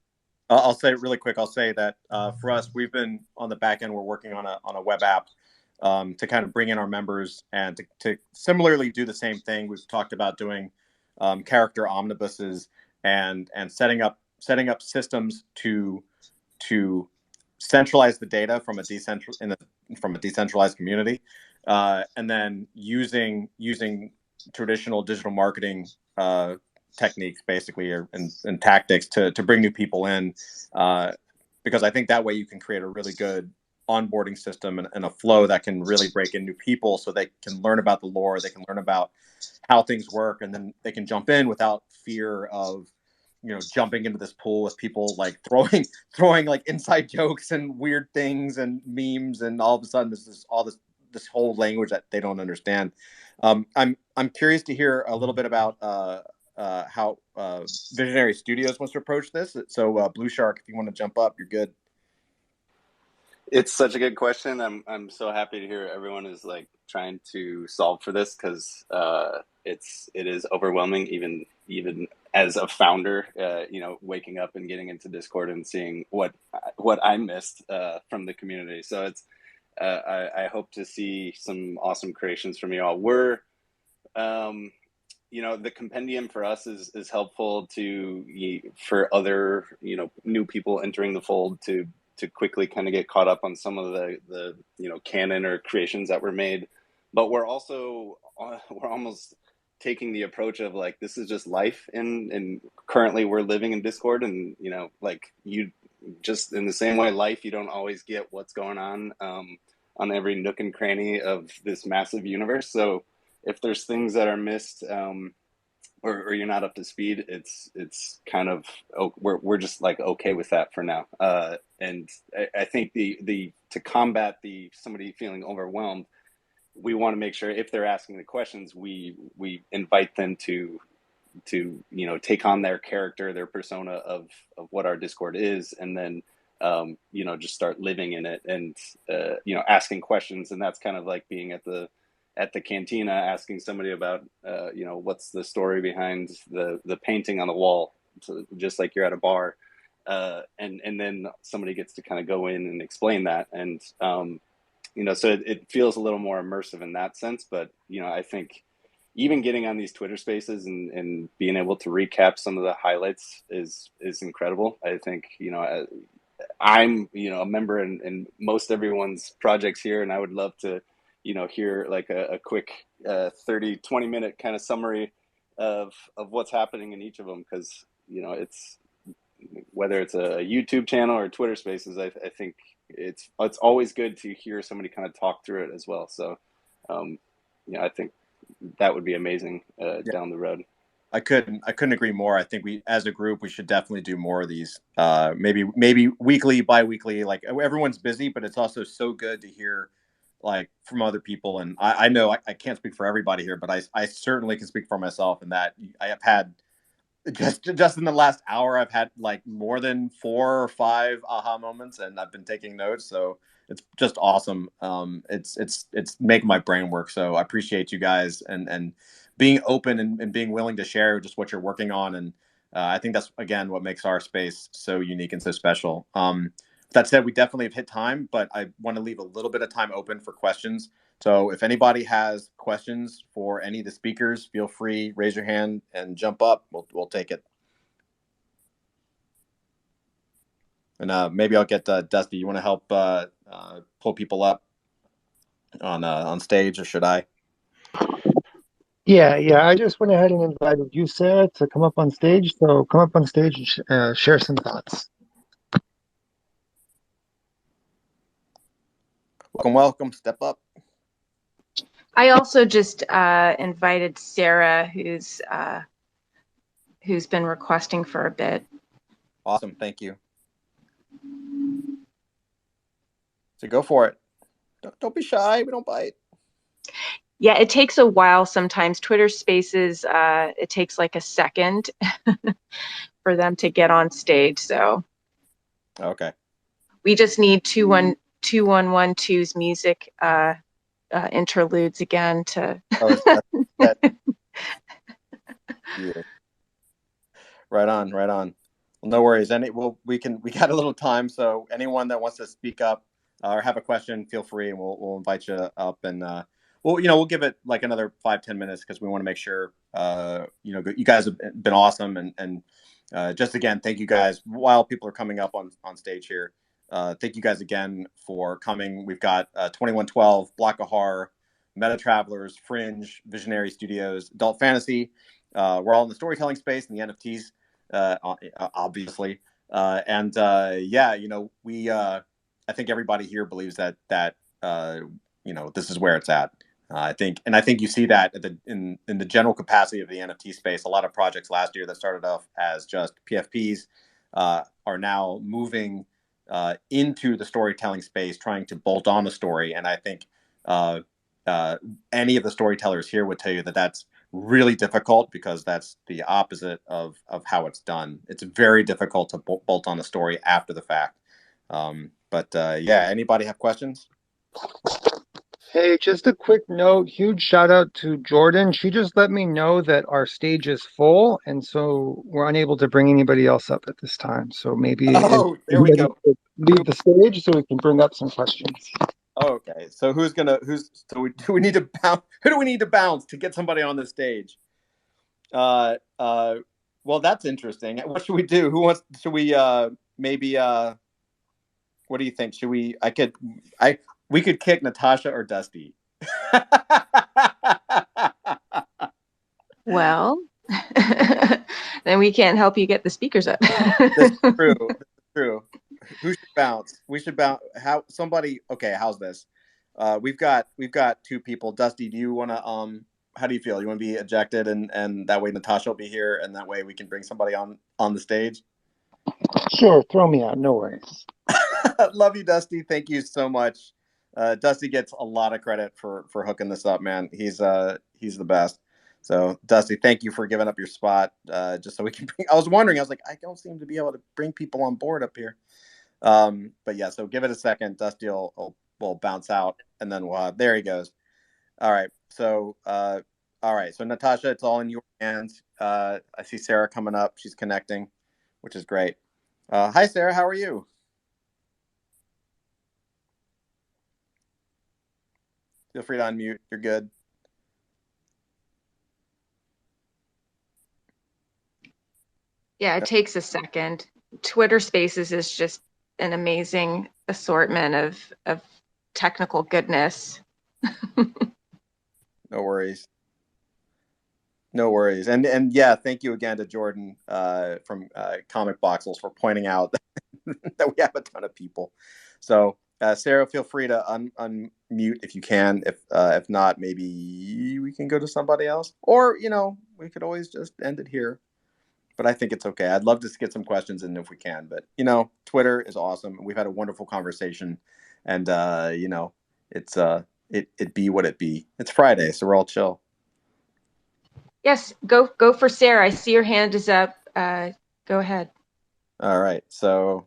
I'll say it really quick. I'll say that for us, we've been on the back end. We're working on a web app to kind of bring in our members and to similarly do the same thing. We've talked about doing character omnibuses and setting up systems to centralize the data from a decentralized community, and then using traditional digital marketing techniques, basically, and tactics to bring new people in, because I think that way you can create a really good onboarding system and a flow that can really break in new people, so they can learn about the lore, they can learn about how things work, and then they can jump in without fear of, you know, jumping into this pool with people like throwing like inside jokes and weird things and memes, and all of a sudden this whole language that they don't understand. I'm curious to hear a little bit about how Visionary Studios wants to approach this. So Blue Shark, if you want to jump up, you're good. It's such a good question. I'm so happy to hear everyone is like trying to solve for this, because it is overwhelming, even as a founder, you know, waking up and getting into Discord and seeing what I missed from the community. So it's I hope to see some awesome creations from you all. We're you know, the compendium for us is helpful for other, you know, new people entering the fold to quickly kind of get caught up on some of the you know, canon or creations that were made. But we're also we're almost taking the approach of like, this is just life, and currently we're living in Discord, and you know, like, you just, in the same way life, you don't always get what's going on every nook and cranny of this massive universe. So if there's things that are missed, or you're not up to speed, it's kind of, we're just like okay with that for now. And I think the to combat somebody feeling overwhelmed, we want to make sure if they're asking the questions, we invite them to you know, take on their character, their persona of what our Discord is, and then you know, just start living in it, and you know, asking questions. And that's kind of like being at the cantina, asking somebody about you know, what's the story behind the painting on the wall, so just like you're at a bar. and then somebody gets to kind of go in and explain that, and so it feels a little more immersive in that sense. But I think even getting on these Twitter Spaces and being able to recap some of the highlights is incredible. I think I'm a member in most everyone's projects here, and I would love to hear like a quick 30-20 minute kind of summary of what's happening in each of them, because it's, whether it's a YouTube channel or Twitter Spaces, I think it's always good to hear somebody kind of talk through it as well. So I think that would be amazing down the road. I couldn't agree more. I think we, as a group, we should definitely do more of these. Maybe weekly, bi-weekly. Like, everyone's busy, but it's also so good to hear like from other people. And I know I can't speak for everybody here, but I certainly can speak for myself in that I have had just in the last hour, I've had like more than 4 or 5 aha moments, and I've been taking notes. So it's just awesome. It's making my brain work. So I appreciate you guys and being open and being willing to share just what you're working on. And I think that's, again, what makes our space so unique and so special. That said, we definitely have hit time, but I want to leave a little bit of time open for questions. So if anybody has questions for any of the speakers, feel free, raise your hand and jump up. We'll take it. And maybe I'll get Dusty. You want to help pull people up on stage, or should I? Yeah. I just went ahead and invited you, Sarah, to come up on stage. So come up on stage and share some thoughts. Welcome. Step up. I also just invited Sarah, who's been requesting for a bit. Awesome. Thank you. So go for it. Don't be shy. We don't bite. Yeah, it takes a while sometimes. Twitter Spaces, it takes like a second for them to get on stage. So okay, we just need 2112's music interludes again to. that. Yeah. Right on. Well, no worries. We got a little time, so anyone that wants to speak up or have a question, feel free, and we'll invite you up. And we'll give it like another 5-10 minutes, because we want to make sure you guys have been awesome. And just again, thank you guys. While people are coming up on stage here, thank you guys again for coming. We've got 2112, Block of Horror, Meta Travelers, Fringe, Visionary Studios, Adult Fantasy. We're all in the storytelling space and the NFTs, obviously. I think everybody here believes that this is where it's at. I think you see that in the general capacity of the NFT space. A lot of projects last year that started off as just PFPs are now moving into the storytelling space, trying to bolt on a story. And I think any of the storytellers here would tell you that that's really difficult, because that's the opposite of how it's done. It's very difficult to bolt on a story after the fact. Anybody have questions? Hey, just a quick note. Huge shout out to Jordan. She just let me know that our stage is full, and so we're unable to bring anybody else up at this time. So maybe there we go. Leave the stage so we can bring up some questions. Okay, so do we need to bounce? Who do we need to bounce to get somebody on the stage? Well, that's interesting. What should we do? Should we maybe what do you think? Should we? We could kick Natasha or Dusty. Well, then we can't help you get the speakers up. This is true. Who should bounce? We should bounce. Okay, how's this? We've got 2 people. Dusty, do you want to how do you feel? You want to be ejected, and that way Natasha will be here, and that way we can bring somebody on the stage? Sure, throw me out. No worries. Love you, Dusty. Thank you so much. Dusty gets a lot of credit for hooking this up, man. He's the best. So, Dusty, thank you for giving up your spot, just so we can bring. I was wondering. I was like, I don't seem to be able to bring people on board up here. But yeah, so give it a second. Dusty will bounce out, and then there he goes. All right. So, So Natasha, it's all in your hands. I see Sarah coming up. She's connecting, which is great. Hi, Sarah. How are you? Feel free to unmute. You're good. Yeah, it takes a second. Twitter Spaces is just an amazing assortment of technical goodness. No worries. No worries. And yeah, thank you again to Jordan from Comic Voxels for pointing out that we have a ton of people. So Sarah, feel free to unmute if you can. If not, maybe we can go to somebody else, or we could always just end it here. But I think it's okay. I'd love to get some questions in if we can. But Twitter is awesome. We've had a wonderful conversation, and it's it be what it be. It's Friday, so we're all chill. Yes, go for Sarah. I see your hand is up. Go ahead. All right, so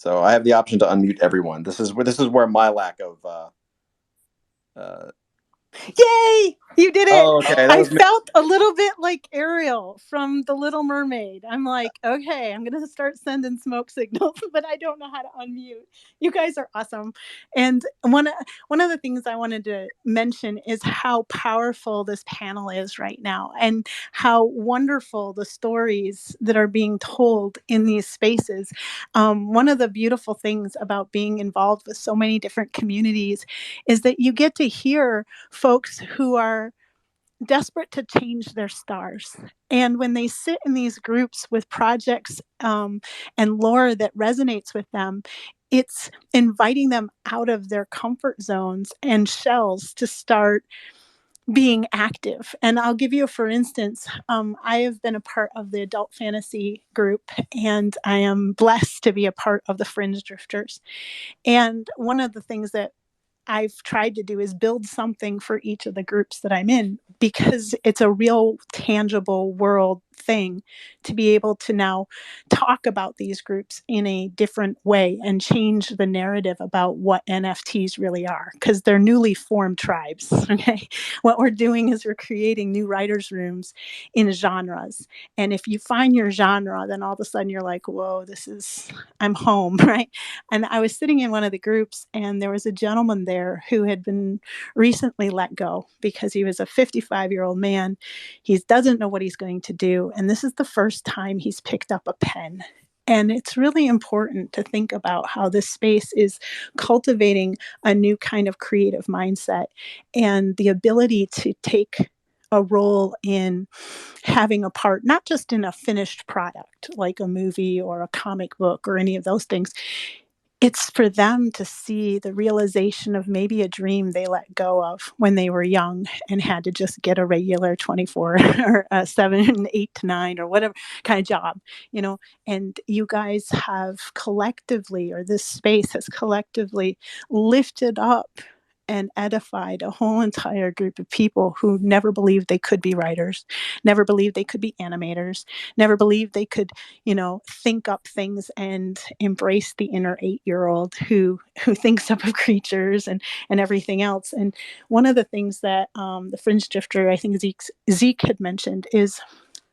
I have the option to unmute everyone. This is where my lack of Yay! You did it. Oh, okay. I felt a little bit like Ariel from The Little Mermaid. I'm like, okay, I'm going to start sending smoke signals, but I don't know how to unmute. You guys are awesome. And one of the things I wanted to mention is how powerful this panel is right now, and how wonderful the stories that are being told in these spaces. One of the beautiful things about being involved with so many different communities is that you get to hear folks who are desperate to change their stars. And when they sit in these groups with projects and lore that resonates with them, it's inviting them out of their comfort zones and shells to start being active. And I'll give you, for instance, I have been a part of the adult fantasy group, and I am blessed to be a part of the Fringe Drifters. And one of the things that I've tried to do is build something for each of the groups that I'm in, because it's a real tangible world thing to be able to now talk about these groups in a different way and change the narrative about what NFTs really are, because they're newly formed tribes. Okay. What we're doing is we're creating new writers' rooms in genres. And if you find your genre, then all of a sudden you're like, whoa, I'm home, right? And I was sitting in one of the groups, and there was a gentleman there who had been recently let go because he was a 55-year-old man. He doesn't know what he's going to do. And this is the first time he's picked up a pen. And it's really important to think about how this space is cultivating a new kind of creative mindset and the ability to take a role in having a part, not just in a finished product like a movie or a comic book or any of those things. It's for them to see the realization of maybe a dream they let go of when they were young and had to just get a regular 24 or a 7, 8 to 9 or whatever kind of job, and you guys have collectively, or this space has collectively lifted up and edified a whole entire group of people who never believed they could be writers, never believed they could be animators, never believed they could, think up things and embrace the inner 8-year-old who thinks up of creatures and everything else. And one of the things that the Fringe Drifter, I think Zeke had mentioned, is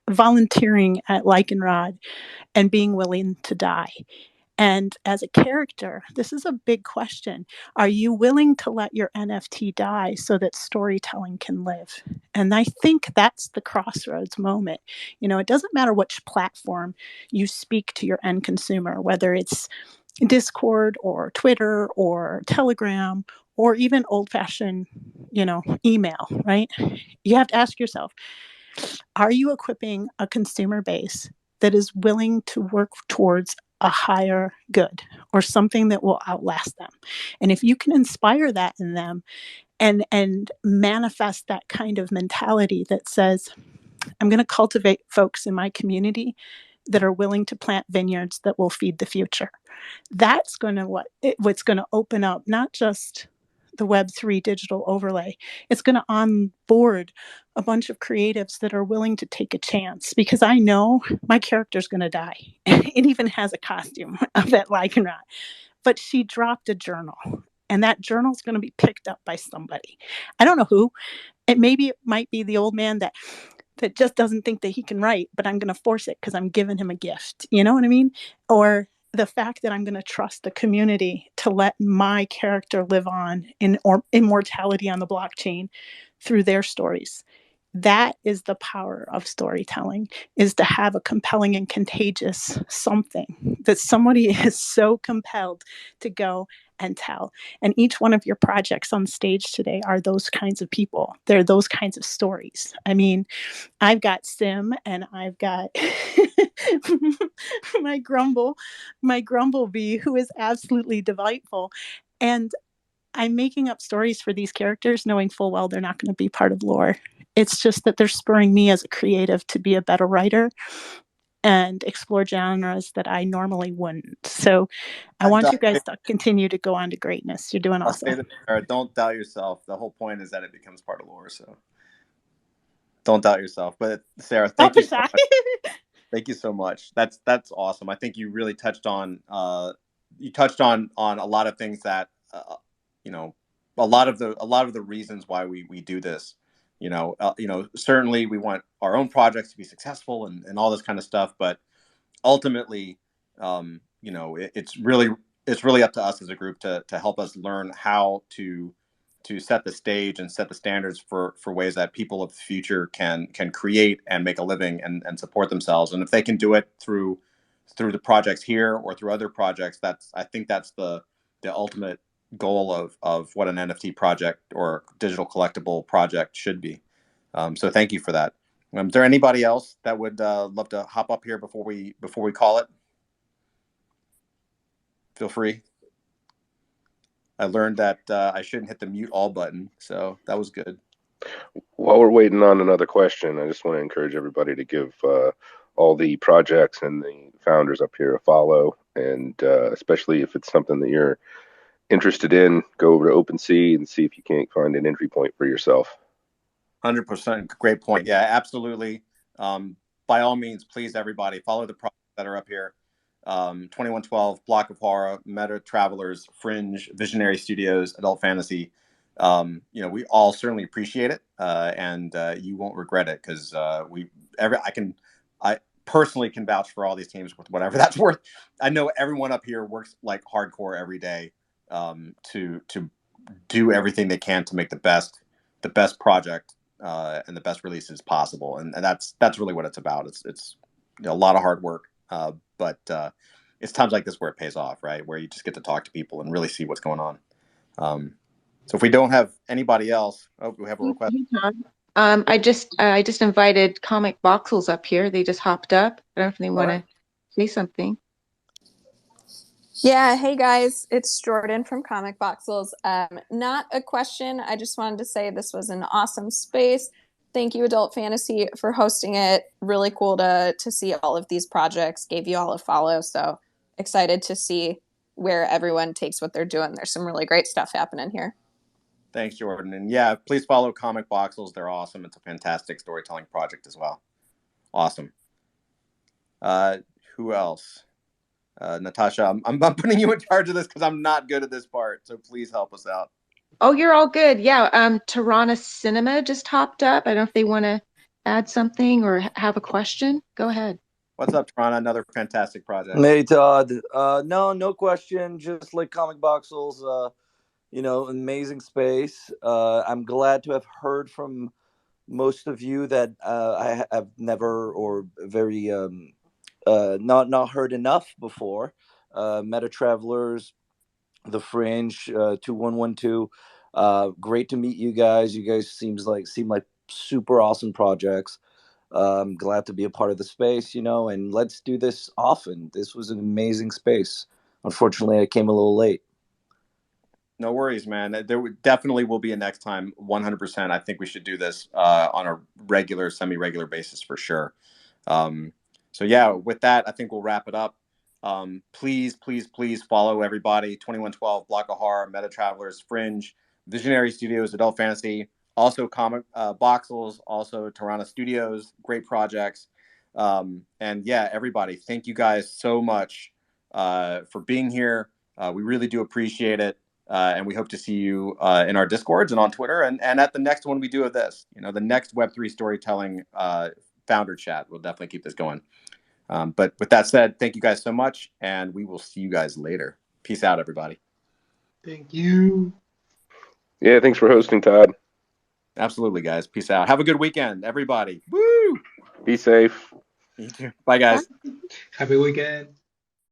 volunteering at Lycanrod and being willing to die. And as a character, this is a big question. Are you willing to let your NFT die so that storytelling can live? And I think that's the crossroads moment. It doesn't matter which platform you speak to your end consumer, whether it's Discord or Twitter or Telegram or even old-fashioned, email, right? You have to ask yourself, are you equipping a consumer base that is willing to work towards a higher good or something that will outlast them? And if you can inspire that in them and manifest that kind of mentality that says, I'm going to cultivate folks in my community that are willing to plant vineyards that will feed the future. That's going to what's going to open up not just the Web3 digital overlay. It's going to onboard a bunch of creatives that are willing to take a chance, because I know my character's going to die. It even has a costume of that Lycanrod. But she dropped a journal, and that journal's going to be picked up by somebody. I don't know who. maybe it might be the old man that just doesn't think that he can write, but I'm going to force it because I'm giving him a gift. You know what I mean? Or the fact that I'm going to trust the community to let my character live on in or immortality on the blockchain through their stories. That is the power of storytelling, is to have a compelling and contagious something that somebody is so compelled to go and tell. And each one of your projects on stage today are those kinds of people. They're those kinds of stories. I mean, I've got Sim and I've got my Grumblebee, who is absolutely delightful. And I'm making up stories for these characters, knowing full well they're not going to be part of lore. It's just that they're spurring me as a creative to be a better writer and explore genres that I normally wouldn't. So I want you guys to continue to go on to greatness. You're doing awesome. I'll say this, Sarah, don't doubt yourself. The whole point is that it becomes part of lore. So don't doubt yourself. But Sarah, thank you so much. Thank you so much. That's awesome. I think you really touched on a lot of things that you know, a lot of the reasons why we do this. Certainly we want our own projects to be successful and all this kind of stuff, but ultimately, it's really up to us as a group to help us learn how to set the stage and set the standards for ways that people of the future can create and make a living and support themselves. And if they can do it through the projects here or through other projects, I think that's the ultimate goal of what an NFT project or digital collectible project should be. So thank you for that. Is there anybody else that would love to hop up here before we call it? Feel free. I learned that I shouldn't hit the mute all button, so that was good. While we're waiting on another question, I just want to encourage everybody to give all the projects and the founders up here a follow, and especially if it's something that you're interested in, go over to OpenSea and see if you can't find an entry point for yourself. 100%. Great point. Yeah, absolutely. By all means, please, everybody, follow the projects that are up here. 2112, Block of Horror, Meta Travelers, Fringe, Visionary Studios, Adult Fantasy. We all certainly appreciate it, and you won't regret it because I personally can vouch for all these teams with whatever that's worth. I know everyone up here works like hardcore every day to do everything they can to make the best project and the best releases possible, and that's really what it's about. It's a lot of hard work, but it's times like this where it pays off, right? Where you just get to talk to people and really see what's going on. So if we don't have anybody else, we have a request. I just invited Comic Voxels up here. They just hopped up. I don't know if they want to say something. Yeah, hey guys, it's Jordan from Comic Voxels. Not a question. I just wanted to say this was an awesome space. Thank you, Adult Fantasy, for hosting it. Really cool to see all of these projects. Gave you all a follow, so excited to see where everyone takes what they're doing. There's some really great stuff happening here. Thanks, Jordan. And yeah, please follow Comic Voxels. They're awesome. It's a fantastic storytelling project as well. Awesome. Who else? Natasha, I'm putting you in charge of this because I'm not good at this part. So please help us out. Oh, you're all good. Yeah. Tirana Cinema just hopped up. I don't know if they want to add something or have a question. Go ahead. What's up, Tirana? Another fantastic project. Hey, Todd. No question. Just like Comic Voxels, amazing space. I'm glad to have heard from most of you that I have never or very not heard enough before. Meta Travelers, The Fringe, 2112. Great to meet you guys. You guys seem like super awesome projects. I'm glad to be a part of the space, and let's do this often. This was an amazing space. Unfortunately, I came a little late. No worries, man. There definitely will be a next time, 100%. I think we should do this on a regular, semi-regular basis for sure. So yeah, with that, I think we'll wrap it up. Please follow everybody. 2112, Block of Horror, Meta Travelers, Fringe, Visionary Studios, Adult Fantasy, also Comic Voxels, also Tirana Studios. Great projects. And yeah, everybody, thank you guys so much for being here. We really do appreciate it. And we hope to see you in our Discords and on Twitter, and at the next one we do of this. The next Web3 storytelling founder chat. We'll definitely keep this going. But with that said, thank you guys so much, and we will see you guys later. Peace out, everybody. Thank you. Yeah, thanks for hosting, Todd. Absolutely, guys. Peace out. Have a good weekend, everybody. Woo! Be safe. You too. Bye, guys. Happy weekend.